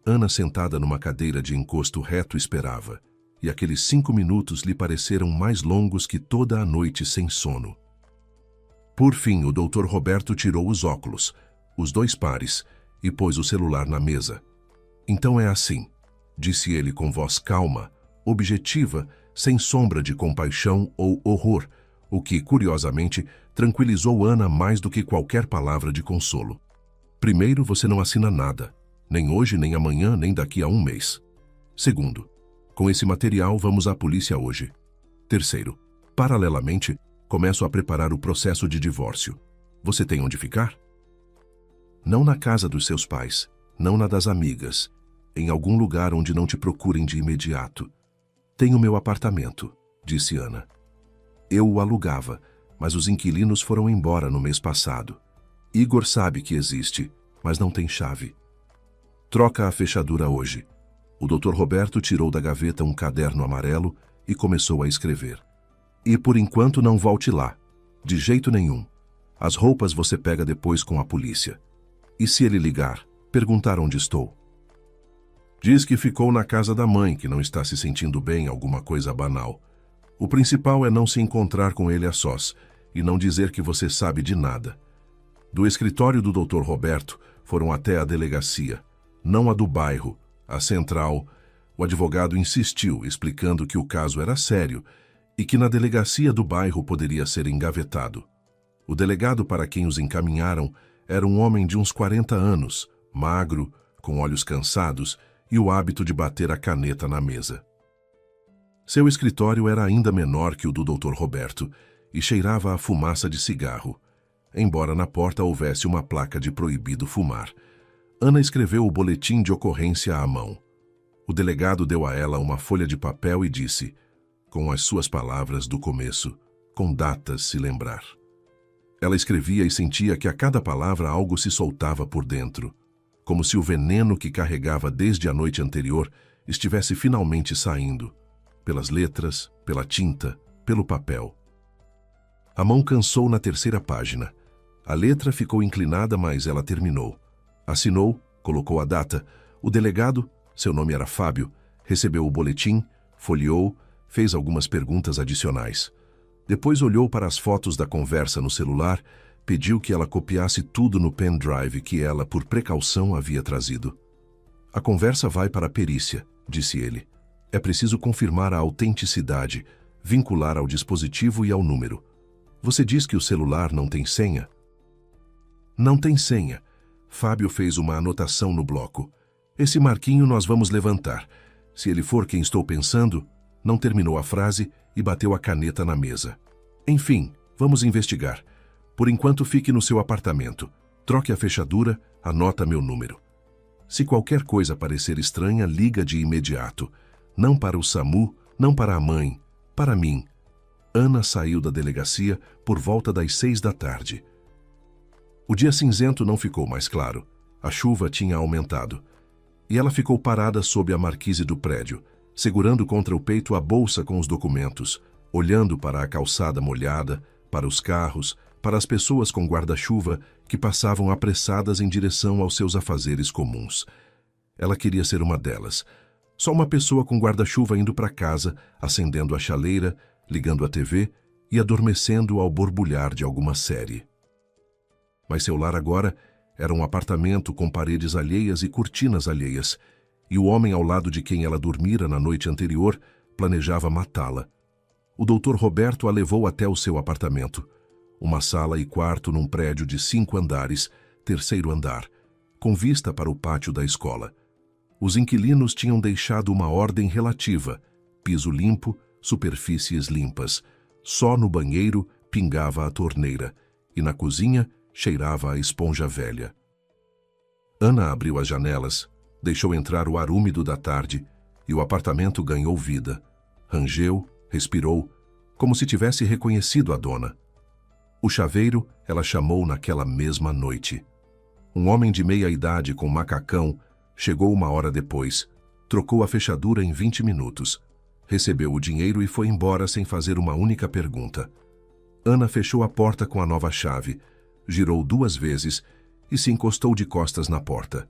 Ana, sentada numa cadeira de encosto reto, esperava. E aqueles 5 minutos lhe pareceram mais longos que toda a noite sem sono. Por fim, o Dr. Roberto tirou os óculos, os 2 pares, e pôs o celular na mesa. Então é assim, disse ele com voz calma, objetiva, sem sombra de compaixão ou horror, o que, curiosamente, tranquilizou Ana mais do que qualquer palavra de consolo. Primeiro, você não assina nada, nem hoje, nem amanhã, nem daqui a 1 mês. Segundo, com esse material vamos à polícia hoje. Terceiro, paralelamente, começo a preparar o processo de divórcio. Você tem onde ficar? Não na casa dos seus pais, não na das amigas, em algum lugar onde não te procurem de imediato. Tenho meu apartamento, disse Ana. Eu o alugava, mas os inquilinos foram embora no mês passado. Igor sabe que existe, mas não tem chave. Troca a fechadura hoje. O Dr. Roberto tirou da gaveta um caderno amarelo e começou a escrever. E por enquanto não volte lá. De jeito nenhum. As roupas você pega depois com a polícia. E se ele ligar, perguntar onde estou? Diz que ficou na casa da mãe, que não está se sentindo bem, alguma coisa banal. O principal é não se encontrar com ele a sós e não dizer que você sabe de nada. Do escritório do Dr. Roberto foram até a delegacia, não a do bairro, a central. O advogado insistiu, explicando que o caso era sério e que na delegacia do bairro poderia ser engavetado. O delegado para quem os encaminharam era um homem de uns 40 anos, magro, com olhos cansados e o hábito de bater a caneta na mesa. Seu escritório era ainda menor que o do Dr. Roberto e cheirava a fumaça de cigarro, embora na porta houvesse uma placa de proibido fumar. Ana escreveu o boletim de ocorrência à mão. O delegado deu a ela uma folha de papel e disse, com as suas palavras do começo, com datas se lembrar. Ela escrevia e sentia que a cada palavra algo se soltava por dentro, como se o veneno que carregava desde a noite anterior estivesse finalmente saindo, pelas letras, pela tinta, pelo papel. A mão cansou na 3ª página. A letra ficou inclinada, mas ela terminou. Assinou, colocou a data. O delegado, seu nome era Fábio, recebeu o boletim, folheou, fez algumas perguntas adicionais. Depois olhou para as fotos da conversa no celular, pediu que ela copiasse tudo no pendrive que ela, por precaução, havia trazido. A conversa vai para a perícia, disse ele. É preciso confirmar a autenticidade, vincular ao dispositivo e ao número. Você diz que o celular não tem senha? Não tem senha. Fábio fez uma anotação no bloco. Esse marquinho nós vamos levantar. Se ele for quem estou pensando, não terminou a frase e bateu a caneta na mesa. Enfim, vamos investigar. Por enquanto fique no seu apartamento. Troque a fechadura, anota meu número. Se qualquer coisa parecer estranha, liga de imediato. Não para o SAMU, não para a mãe, para mim. Ana saiu da delegacia por volta das 6 da tarde. O dia cinzento não ficou mais claro. A chuva tinha aumentado. E ela ficou parada sob a marquise do prédio, segurando contra o peito a bolsa com os documentos, olhando para a calçada molhada, para os carros, para as pessoas com guarda-chuva que passavam apressadas em direção aos seus afazeres comuns. Ela queria ser uma delas. Só uma pessoa com guarda-chuva indo para casa, acendendo a chaleira, ligando a TV e adormecendo ao borbulhar de alguma série. Mas seu lar agora era um apartamento com paredes alheias e cortinas alheias, e o homem ao lado de quem ela dormira na noite anterior planejava matá-la. O Dr. Roberto a levou até o seu apartamento, uma sala e quarto num prédio de 5 andares, 3º andar, com vista para o pátio da escola. Os inquilinos tinham deixado uma ordem relativa, piso limpo, superfícies limpas. Só no banheiro pingava a torneira, e na cozinha cheirava a esponja velha. Ana abriu as janelas, deixou entrar o ar úmido da tarde, e o apartamento ganhou vida. Rangeu, respirou, como se tivesse reconhecido a dona. O chaveiro ela chamou naquela mesma noite. Um homem de meia idade com macacão chegou 1 hora depois, trocou a fechadura em 20 minutos, recebeu o dinheiro e foi embora sem fazer uma única pergunta. Ana fechou a porta com a nova chave, girou 2 vezes e se encostou de costas na porta.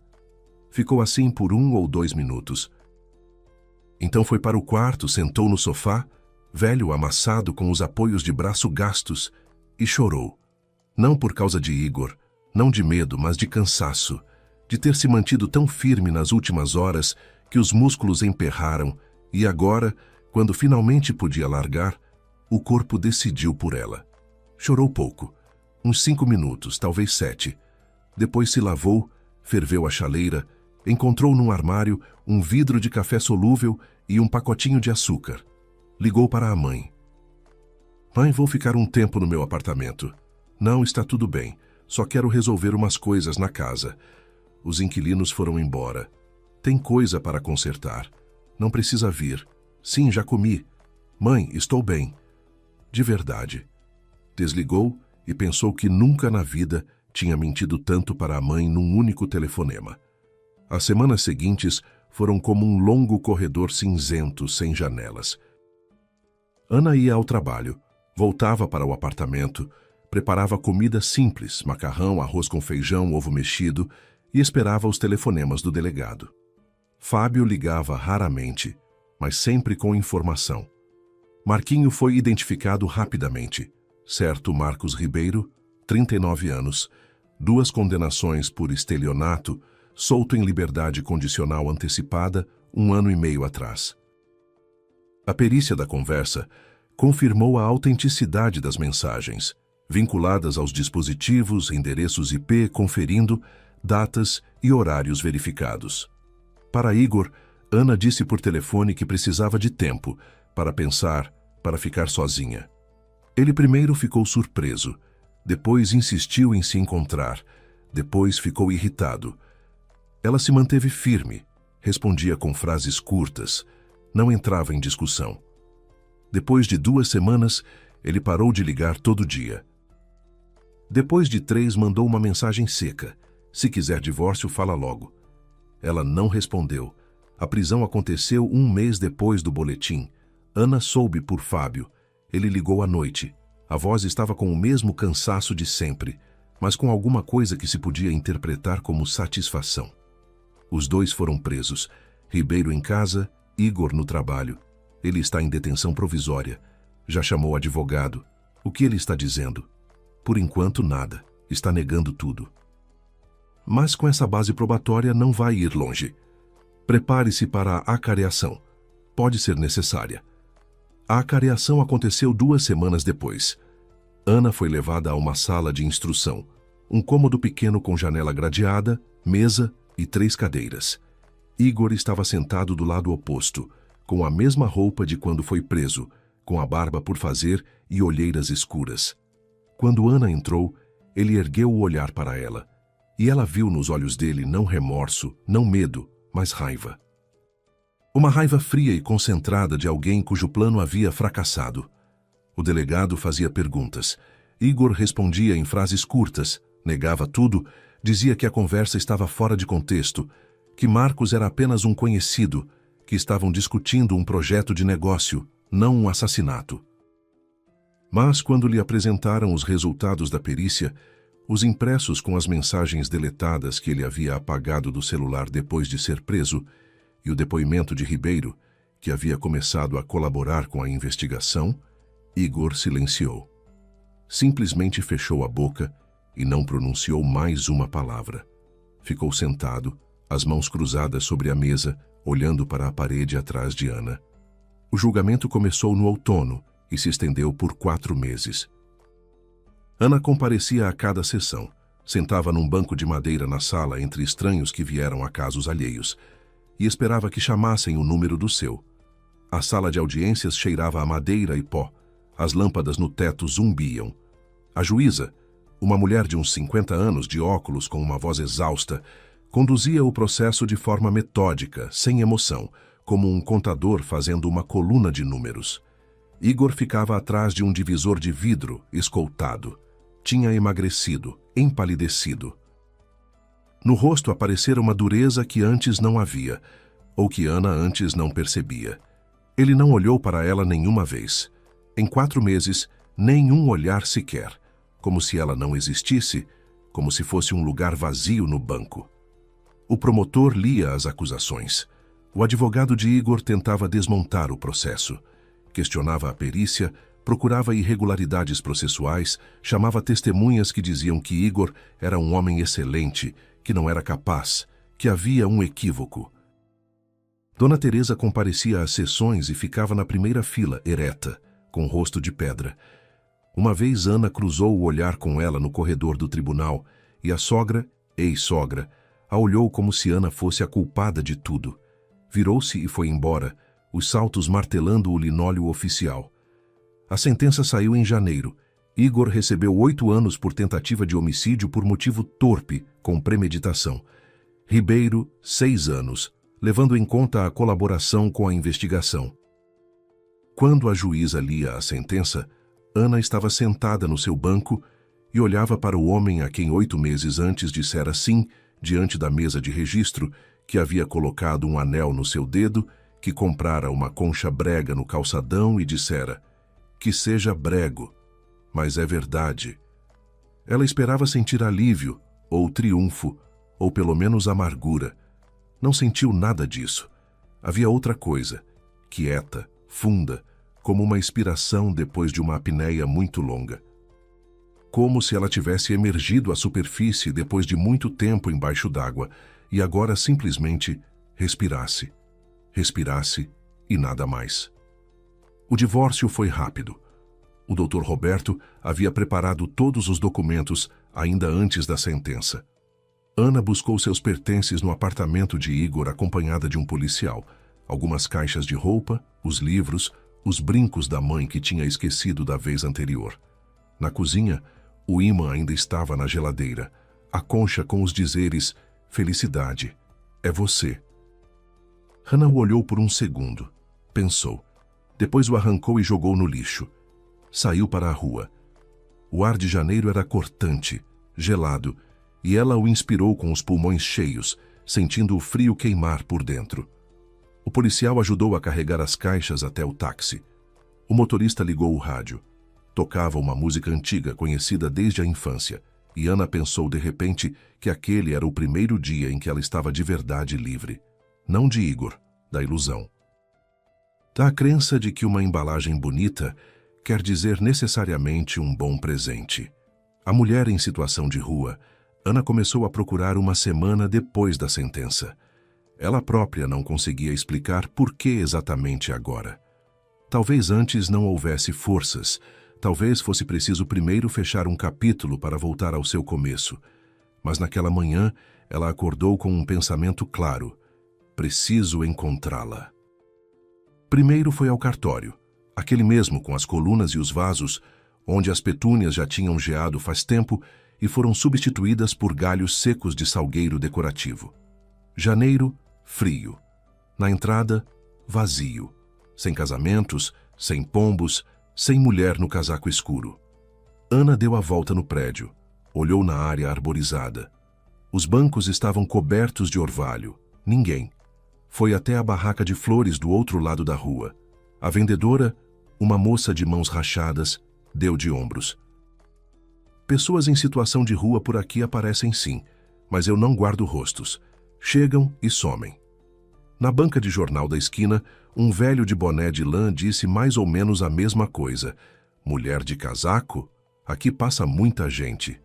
Ficou assim por 1 ou 2 minutos. Então foi para o quarto, sentou no sofá, velho amassado com os apoios de braço gastos, e chorou. Não por causa de Igor, não de medo, mas de cansaço, de ter se mantido tão firme nas últimas horas que os músculos emperraram e agora, quando finalmente podia largar, o corpo decidiu por ela. Chorou pouco, uns 5 minutos, talvez 7. Depois se lavou, ferveu a chaleira, encontrou num armário um vidro de café solúvel e um pacotinho de açúcar. Ligou para a mãe. Mãe, vou ficar um tempo no meu apartamento. Não, está tudo bem. Só quero resolver umas coisas na casa. Os inquilinos foram embora. Tem coisa para consertar. Não precisa vir. Sim, já comi. Mãe, estou bem. De verdade. Desligou e pensou que nunca na vida tinha mentido tanto para a mãe num único telefonema. As semanas seguintes foram como um longo corredor cinzento sem janelas. Ana ia ao trabalho, voltava para o apartamento, preparava comida simples, macarrão, arroz com feijão, ovo mexido, e esperava os telefonemas do delegado. Fábio ligava raramente, mas sempre com informação. Marquinho foi identificado rapidamente. Certo Marcos Ribeiro, 39 anos, 2 condenações por estelionato, solto em liberdade condicional antecipada 1 ano e meio atrás. A perícia da conversa confirmou a autenticidade das mensagens, vinculadas aos dispositivos, endereços IP, conferindo datas e horários verificados. Para Igor, Ana disse por telefone que precisava de tempo para pensar, para ficar sozinha. Ele primeiro ficou surpreso, depois insistiu em se encontrar, depois ficou irritado. Ela se manteve firme, respondia com frases curtas, não entrava em discussão. Depois de 2 semanas, ele parou de ligar todo dia. Depois de 3, mandou uma mensagem seca. Se quiser divórcio, fala logo. Ela não respondeu. A prisão aconteceu 1 mês depois do boletim. Ana soube por Fábio. Ele ligou à noite. A voz estava com o mesmo cansaço de sempre, mas com alguma coisa que se podia interpretar como satisfação. Os 2 foram presos. Ribeiro em casa, Igor no trabalho. Ele está em detenção provisória. Já chamou advogado. O que ele está dizendo? Por enquanto, nada. Está negando tudo. Mas com essa base probatória não vai ir longe. Prepare-se para a acareação. Pode ser necessária. A acareação aconteceu 2 semanas depois. Ana foi levada a uma sala de instrução. Um cômodo pequeno com janela gradeada, mesa e 3 cadeiras. Igor estava sentado do lado oposto, com a mesma roupa de quando foi preso, com a barba por fazer e olheiras escuras. Quando Ana entrou, ele ergueu o olhar para ela, e ela viu nos olhos dele não remorso, não medo, mas raiva. Uma raiva fria e concentrada de alguém cujo plano havia fracassado. O delegado fazia perguntas. Igor respondia em frases curtas, negava tudo, dizia que a conversa estava fora de contexto, que Marcos era apenas um conhecido, que estavam discutindo um projeto de negócio, não um assassinato. Mas quando lhe apresentaram os resultados da perícia, os impressos com as mensagens deletadas que ele havia apagado do celular depois de ser preso, e o depoimento de Ribeiro, que havia começado a colaborar com a investigação, Igor silenciou. Simplesmente fechou a boca e não pronunciou mais uma palavra. Ficou sentado, as mãos cruzadas sobre a mesa, olhando para a parede atrás de Ana. O julgamento começou no outono e se estendeu por 4 meses. Ana comparecia a cada sessão. Sentava num banco de madeira na sala entre estranhos que vieram a casos alheios e esperava que chamassem o número do seu. A sala de audiências cheirava a madeira e pó. As lâmpadas no teto zumbiam. A juíza, uma mulher de uns 50 anos, de óculos, com uma voz exausta, conduzia o processo de forma metódica, sem emoção, como um contador fazendo uma coluna de números. Igor ficava atrás de um divisor de vidro, escoltado. Tinha emagrecido, empalidecido. No rosto aparecera uma dureza que antes não havia, ou que Ana antes não percebia. Ele não olhou para ela nenhuma vez. Em 4 meses, nenhum olhar sequer, como se ela não existisse, como se fosse um lugar vazio no banco. O promotor lia as acusações. O advogado de Igor tentava desmontar o processo. Questionava a perícia, Procurava irregularidades processuais, chamava testemunhas que diziam que Igor era um homem excelente, que não era capaz, que havia um equívoco. Dona Teresa comparecia às sessões e ficava na primeira fila, ereta, com o rosto de pedra. Uma vez Ana cruzou o olhar com ela no corredor do tribunal e a sogra, ex-sogra, a olhou como se Ana fosse a culpada de tudo. Virou-se e foi embora, os saltos martelando o linóleo oficial. A sentença saiu em janeiro. Igor recebeu 8 anos por tentativa de homicídio por motivo torpe, com premeditação. Ribeiro, 6 anos, levando em conta a colaboração com a investigação. Quando a juíza lia a sentença, Ana estava sentada no seu banco e olhava para o homem a quem 8 meses antes dissera sim, diante da mesa de registro, que havia colocado um anel no seu dedo, que comprara uma concha brega no calçadão e dissera: "Que seja brego, mas é verdade." Ela esperava sentir alívio, ou triunfo, ou pelo menos amargura. Não sentiu nada disso. Havia outra coisa, quieta, funda, como uma expiração depois de uma apneia muito longa. Como se ela tivesse emergido à superfície depois de muito tempo embaixo d'água e agora simplesmente respirasse. Respirasse e nada mais. O divórcio foi rápido. O Dr. Roberto havia preparado todos os documentos ainda antes da sentença. Ana buscou seus pertences no apartamento de Igor acompanhada de um policial, algumas caixas de roupa, os livros, os brincos da mãe que tinha esquecido da vez anterior. Na cozinha, o ímã ainda estava na geladeira, a concha com os dizeres: "Felicidade, é você." Hannah o olhou por um segundo, pensou. Depois o arrancou e jogou no lixo. Saiu para a rua. O ar de janeiro era cortante, gelado, e ela o inspirou com os pulmões cheios, sentindo o frio queimar por dentro. O policial ajudou a carregar as caixas até o táxi. O motorista ligou o rádio. Tocava uma música antiga, conhecida desde a infância, e Ana pensou de repente que aquele era o primeiro dia em que ela estava de verdade livre. Não de Igor, da ilusão. Da crença de que uma embalagem bonita quer dizer necessariamente um bom presente. A mulher em situação de rua, Ana começou a procurar uma semana depois da sentença. Ela própria não conseguia explicar por que exatamente agora. Talvez antes não houvesse forças, talvez fosse preciso primeiro fechar um capítulo para voltar ao seu começo. Mas naquela manhã, ela acordou com um pensamento claro: preciso encontrá-la. Primeiro foi ao cartório, aquele mesmo com as colunas e os vasos, onde as petúnias já tinham geado faz tempo e foram substituídas por galhos secos de salgueiro decorativo. Janeiro, frio. Na entrada, vazio. Sem casamentos, sem pombos, sem mulher no casaco escuro. Ana deu a volta no prédio, olhou na área arborizada. Os bancos estavam cobertos de orvalho. Ninguém. Foi até a barraca de flores do outro lado da rua. A vendedora, uma moça de mãos rachadas, deu de ombros. Pessoas em situação de rua por aqui aparecem sim, mas eu não guardo rostos. Chegam e somem. Na banca de jornal da esquina, um velho de boné de lã disse mais ou menos a mesma coisa. Mulher de casaco? Aqui passa muita gente.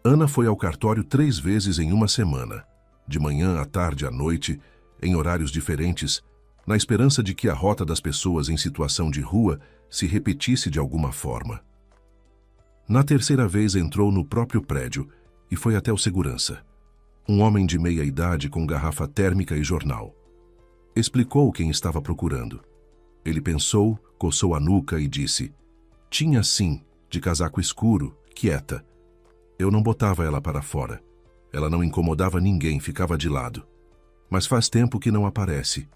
Ana foi ao cartório 3 vezes em uma semana. De manhã, à tarde, à noite, em horários diferentes, na esperança de que a rota das pessoas em situação de rua se repetisse de alguma forma. Na terceira vez entrou no próprio prédio e foi até o segurança. Um homem de meia idade com garrafa térmica e jornal. Explicou quem estava procurando. Ele pensou, coçou a nuca e disse: "Tinha sim, de casaco escuro, quieta. Eu não botava ela para fora. Ela não incomodava ninguém, ficava de lado. Mas faz tempo que não aparece."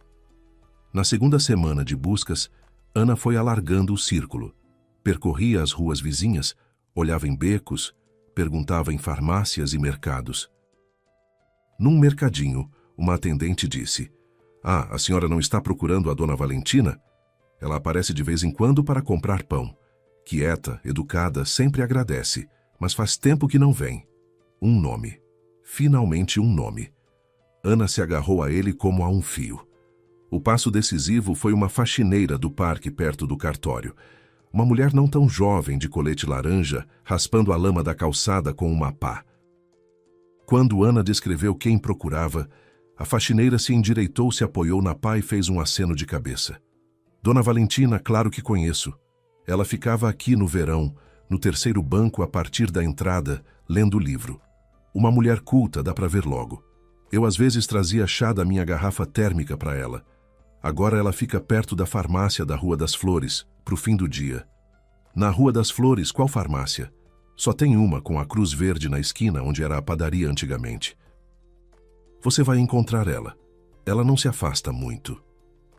Na segunda semana de buscas, Ana foi alargando o círculo. Percorria as ruas vizinhas, olhava em becos, perguntava em farmácias e mercados. Num mercadinho, uma atendente disse: "Ah, a senhora não está procurando a dona Valentina? Ela aparece de vez em quando para comprar pão. Quieta, educada, sempre agradece, mas faz tempo que não vem." Um nome. Finalmente um nome. Ana se agarrou a ele como a um fio. O passo decisivo foi uma faxineira do parque perto do cartório. Uma mulher não tão jovem, de colete laranja, raspando a lama da calçada com uma pá. Quando Ana descreveu quem procurava, a faxineira se endireitou, se apoiou na pá e fez um aceno de cabeça. Dona Valentina, claro que conheço. Ela ficava aqui no verão, no terceiro banco a partir da entrada, lendo o livro. Uma mulher culta, dá para ver logo. Eu às vezes trazia chá da minha garrafa térmica para ela. Agora ela fica perto da farmácia da Rua das Flores, pro fim do dia. Na Rua das Flores, qual farmácia? Só tem uma, com a cruz verde na esquina, onde era a padaria antigamente. Você vai encontrar ela. Ela não se afasta muito.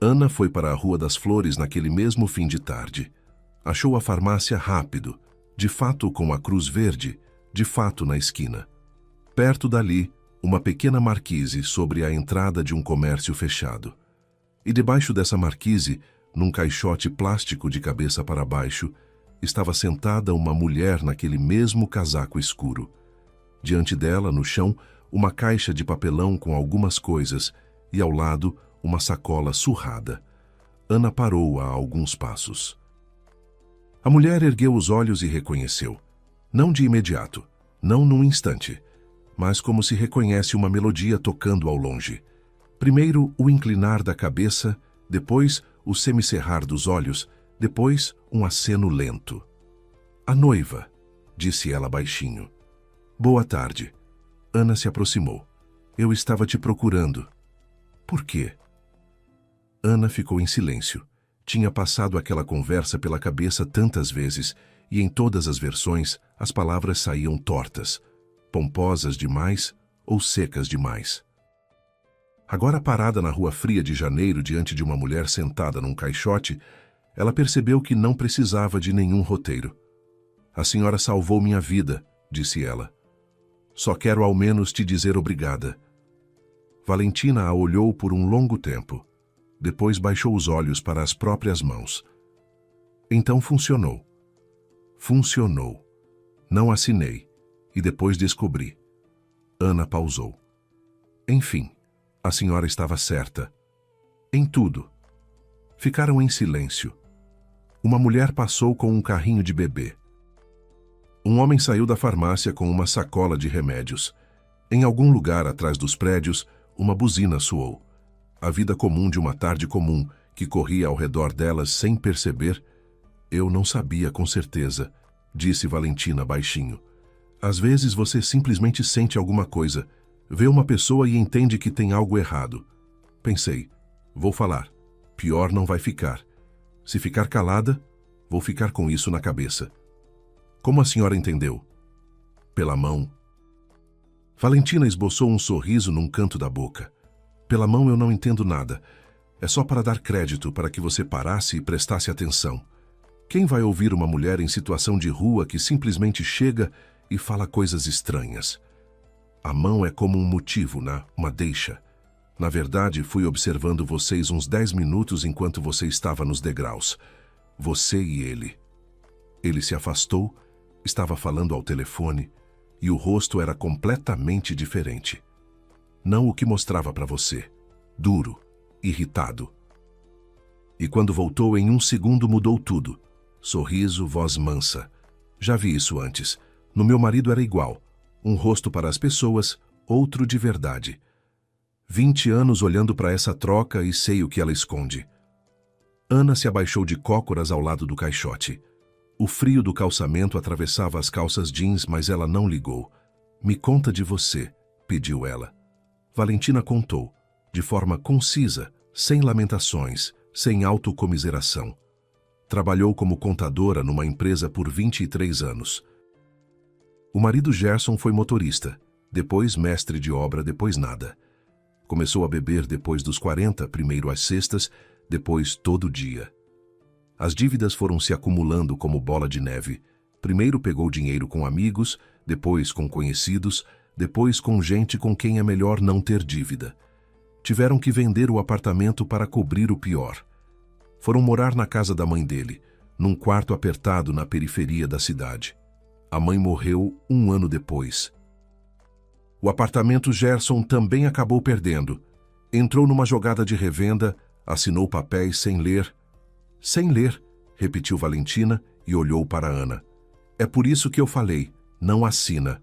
Ana foi para a Rua das Flores naquele mesmo fim de tarde. Achou a farmácia rápido, de fato com a cruz verde, de fato na esquina. Perto dali, uma pequena marquise sobre a entrada de um comércio fechado. E debaixo dessa marquise, num caixote plástico de cabeça para baixo, estava sentada uma mulher naquele mesmo casaco escuro. Diante dela, no chão, uma caixa de papelão com algumas coisas e, ao lado, uma sacola surrada. Ana parou a alguns passos. A mulher ergueu os olhos e reconheceu. Não de imediato, não num instante, mas como se reconhece uma melodia tocando ao longe. Primeiro o inclinar da cabeça, depois o semicerrar dos olhos, depois um aceno lento. A noiva, disse ela baixinho. Boa tarde. Ana se aproximou. Eu estava te procurando. Por quê? Ana ficou em silêncio. Tinha passado aquela conversa pela cabeça tantas vezes, e em todas as versões as palavras saíam tortas, pomposas demais ou secas demais. Agora parada na rua fria de janeiro diante de uma mulher sentada num caixote, ela percebeu que não precisava de nenhum roteiro. A senhora salvou minha vida, disse ela. Só quero ao menos te dizer obrigada. Valentina a olhou por um longo tempo. Depois baixou os olhos para as próprias mãos. Então funcionou. Funcionou. Não assinei. E depois descobri. Ana pausou. Enfim, a senhora estava certa. Em tudo. Ficaram em silêncio. Uma mulher passou com um carrinho de bebê. Um homem saiu da farmácia com uma sacola de remédios. Em algum lugar atrás dos prédios, uma buzina soou. A vida comum de uma tarde comum, que corria ao redor delas sem perceber. Eu não sabia com certeza, disse Valentina baixinho. Às vezes você simplesmente sente alguma coisa, vê uma pessoa e entende que tem algo errado. Pensei, vou falar. Pior não vai ficar. Se ficar calada, vou ficar com isso na cabeça. Como a senhora entendeu? Pela mão. Valentina esboçou um sorriso num canto da boca. Pela mão eu não entendo nada. É só para dar crédito para que você parasse e prestasse atenção. Quem vai ouvir uma mulher em situação de rua que simplesmente chega e fala coisas estranhas? A mão é como um motivo, uma deixa. Na verdade, fui observando vocês uns 10 minutos enquanto você estava nos degraus. Você e ele. Ele se afastou, estava falando ao telefone, e o rosto era completamente diferente. Não o que mostrava para você. Duro, irritado. E quando voltou, em um segundo mudou tudo. Sorriso, voz mansa. Já vi isso antes. No meu marido era igual. Um rosto para as pessoas, outro de verdade. 20 anos olhando para essa troca e sei o que ela esconde. Ana se abaixou de cócoras ao lado do caixote. O frio do calçamento atravessava as calças jeans, mas ela não ligou. Me conta de você, pediu ela. Valentina contou, de forma concisa, sem lamentações, sem autocomiseração. Trabalhou como contadora numa empresa por 23 anos. O marido Gerson foi motorista, depois mestre de obra, depois nada. Começou a beber depois dos 40, primeiro às sextas, depois todo dia. As dívidas foram se acumulando como bola de neve. Primeiro pegou dinheiro com amigos, depois com conhecidos, depois com gente com quem é melhor não ter dívida. Tiveram que vender o apartamento para cobrir o pior. Foram morar na casa da mãe dele, num quarto apertado na periferia da cidade. A mãe morreu 1 ano depois. O apartamento Gerson também acabou perdendo. Entrou numa jogada de revenda, assinou papéis sem ler. Sem ler, repetiu Valentina e olhou para Ana. É por isso que eu falei, não assina.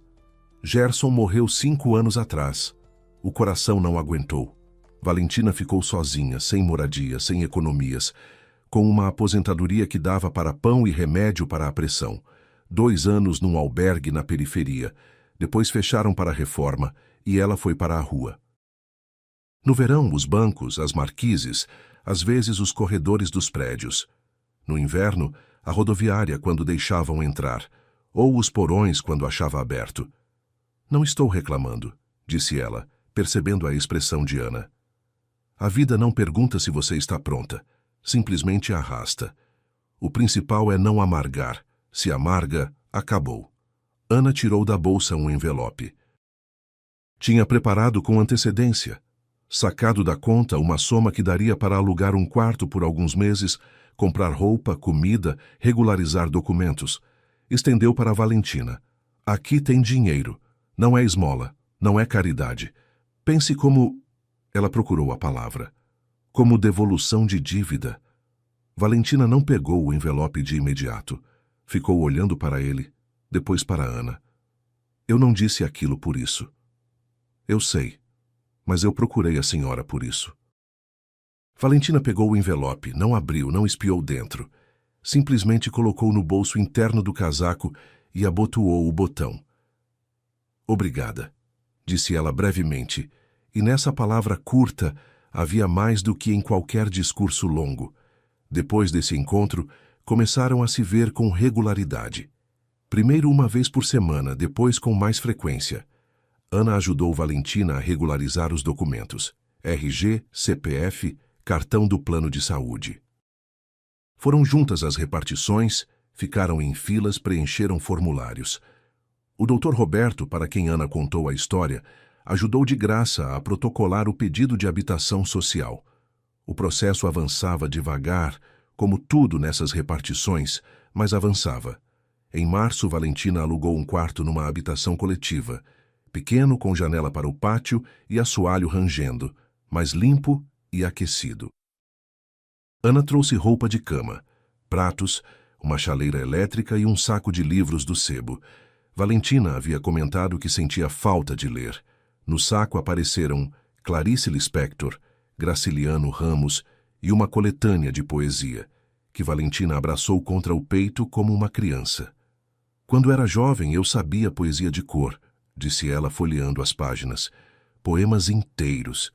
Gerson morreu 5 anos atrás. O coração não aguentou. Valentina ficou sozinha, sem moradia, sem economias, com uma aposentadoria que dava para pão e remédio para a pressão. 2 anos num albergue na periferia. Depois fecharam para a reforma e ela foi para a rua. No verão, os bancos, as marquises, às vezes os corredores dos prédios. No inverno, a rodoviária quando deixavam entrar, ou os porões quando achava aberto. Não estou reclamando, disse ela, percebendo a expressão de Ana. A vida não pergunta se você está pronta, simplesmente arrasta. O principal é não amargar. Se amarga, acabou. Ana tirou da bolsa um envelope. Tinha preparado com antecedência. Sacado da conta uma soma que daria para alugar um quarto por alguns meses, comprar roupa, comida, regularizar documentos. Estendeu para Valentina. Aqui tem dinheiro. Não é esmola, não é caridade. Pense como... Ela procurou a palavra. Como devolução de dívida. Valentina não pegou o envelope de imediato. Ficou olhando para ele, depois para Ana. Eu não disse aquilo por isso. Eu sei, mas eu procurei a senhora por isso. Valentina pegou o envelope, não abriu, não espiou dentro. Simplesmente colocou no bolso interno do casaco e abotoou o botão. Obrigada, disse ela brevemente, e nessa palavra curta havia mais do que em qualquer discurso longo. Depois desse encontro, começaram a se ver com regularidade. Primeiro 1 vez por semana, depois com mais frequência. Ana ajudou Valentina a regularizar os documentos. RG, CPF, cartão do plano de saúde. Foram juntas as repartições, ficaram em filas, preencheram formulários. O Dr. Roberto, para quem Ana contou a história, ajudou de graça a protocolar o pedido de habitação social. O processo avançava devagar, como tudo nessas repartições, mas avançava. Em março, Valentina alugou um quarto numa habitação coletiva, pequeno, com janela para o pátio e assoalho rangendo, mas limpo e aquecido. Ana trouxe roupa de cama, pratos, uma chaleira elétrica e um saco de livros do sebo. Valentina havia comentado que sentia falta de ler. No saco apareceram Clarice Lispector, Graciliano Ramos e uma coletânea de poesia, que Valentina abraçou contra o peito como uma criança. Quando era jovem, eu sabia poesia de cor, disse ela folheando as páginas. Poemas inteiros.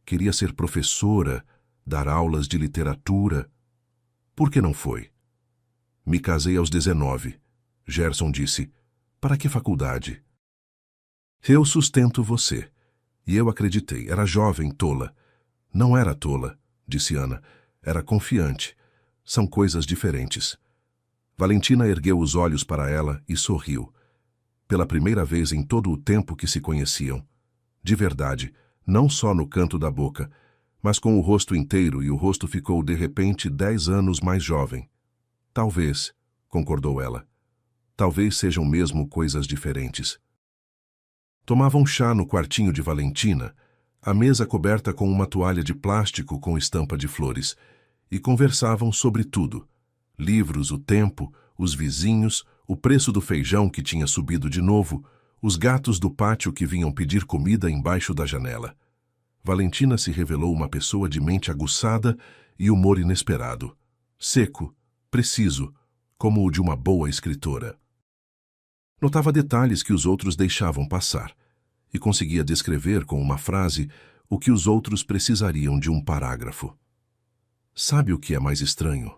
Queria ser professora, dar aulas de literatura. Por que não foi? Me casei aos 19. Gerson disse. Para que faculdade? Eu sustento você. E eu acreditei. Era jovem, tola. Não era tola, disse Ana. Era confiante. São coisas diferentes. Valentina ergueu os olhos para ela e sorriu. Pela primeira vez em todo o tempo que se conheciam. De verdade, não só no canto da boca, mas com o rosto inteiro, e o rosto ficou de repente 10 anos mais jovem. Talvez, concordou ela. Talvez sejam mesmo coisas diferentes. Tomavam chá no quartinho de Valentina, a mesa coberta com uma toalha de plástico com estampa de flores, e conversavam sobre tudo. Livros, o tempo, os vizinhos, o preço do feijão que tinha subido de novo, os gatos do pátio que vinham pedir comida embaixo da janela. Valentina se revelou uma pessoa de mente aguçada e humor inesperado. Seco, preciso, como o de uma boa escritora. Notava detalhes que os outros deixavam passar, e conseguia descrever com uma frase o que os outros precisariam de um parágrafo. Sabe o que é mais estranho?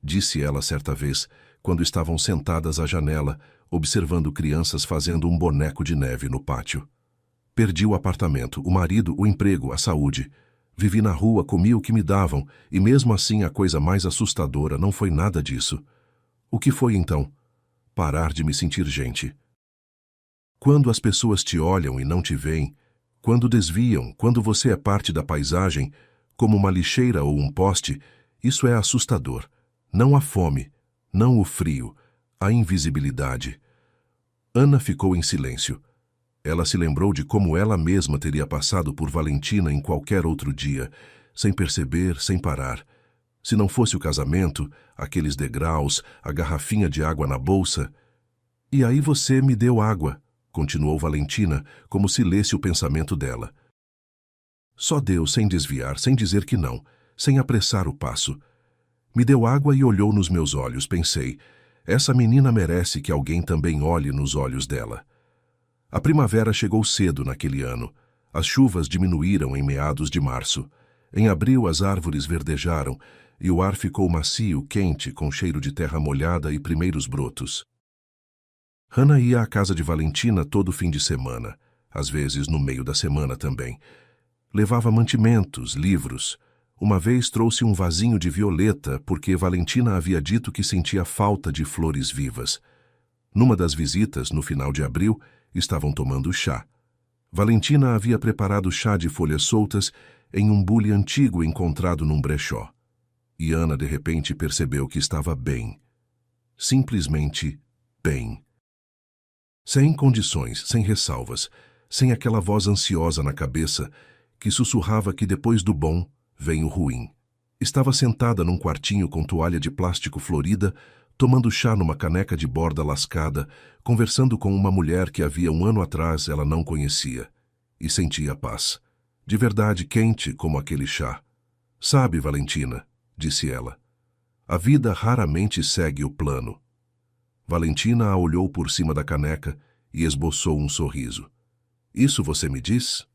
Disse ela certa vez, quando estavam sentadas à janela, observando crianças fazendo um boneco de neve no pátio. Perdi o apartamento, o marido, o emprego, a saúde. Vivi na rua, comi o que me davam, e mesmo assim a coisa mais assustadora não foi nada disso. O que foi então? Parar de me sentir gente. Quando as pessoas te olham e não te veem, quando desviam, quando você é parte da paisagem, como uma lixeira ou um poste, isso é assustador. Não a fome, não o frio, a invisibilidade. Ana ficou em silêncio. Ela se lembrou de como ela mesma teria passado por Valentina em qualquer outro dia, sem perceber, sem parar. Se não fosse o casamento, aqueles degraus, a garrafinha de água na bolsa... E aí você me deu água, continuou Valentina, como se lesse o pensamento dela. Só deu, sem desviar, sem dizer que não, sem apressar o passo. Me deu água e olhou nos meus olhos, pensei. Essa menina merece que alguém também olhe nos olhos dela. A primavera chegou cedo naquele ano. As chuvas diminuíram em meados de março. Em abril as árvores verdejaram e o ar ficou macio, quente, com cheiro de terra molhada e primeiros brotos. Hannah ia à casa de Valentina todo fim de semana, às vezes no meio da semana também. Levava mantimentos, livros. Uma vez trouxe um vasinho de violeta porque Valentina havia dito que sentia falta de flores vivas. Numa das visitas, no final de abril, estavam tomando chá. Valentina havia preparado chá de folhas soltas em um bule antigo encontrado num brechó. E Ana de repente percebeu que estava bem. Simplesmente bem. Sem condições, sem ressalvas, sem aquela voz ansiosa na cabeça que sussurrava que depois do bom vem o ruim. Estava sentada num quartinho com toalha de plástico florida, tomando chá numa caneca de borda lascada, conversando com uma mulher que havia um ano atrás ela não conhecia. E sentia paz. De verdade quente como aquele chá. Sabe, Valentina, disse ela, a vida raramente segue o plano. Valentina a olhou por cima da caneca e esboçou um sorriso. Isso você me diz?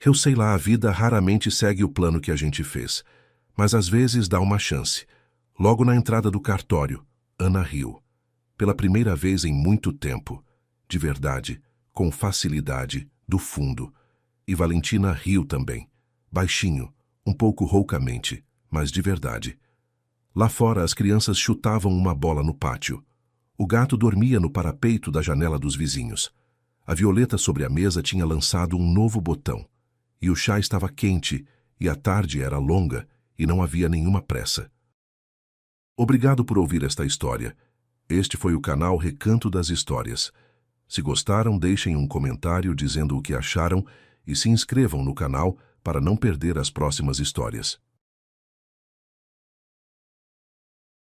Eu sei lá, a vida raramente segue o plano que a gente fez, mas às vezes dá uma chance. Logo na entrada do cartório, Ana riu. Pela primeira vez em muito tempo. De verdade, com facilidade, do fundo. E Valentina riu também. Baixinho, um pouco roucamente, mas de verdade. Lá fora as crianças chutavam uma bola no pátio. O gato dormia no parapeito da janela dos vizinhos. A violeta sobre a mesa tinha lançado um novo botão. E o chá estava quente, e a tarde era longa, e não havia nenhuma pressa. Obrigado por ouvir esta história. Este foi o canal Recanto das Histórias. Se gostaram, deixem um comentário dizendo o que acharam e se inscrevam no canal para não perder as próximas histórias.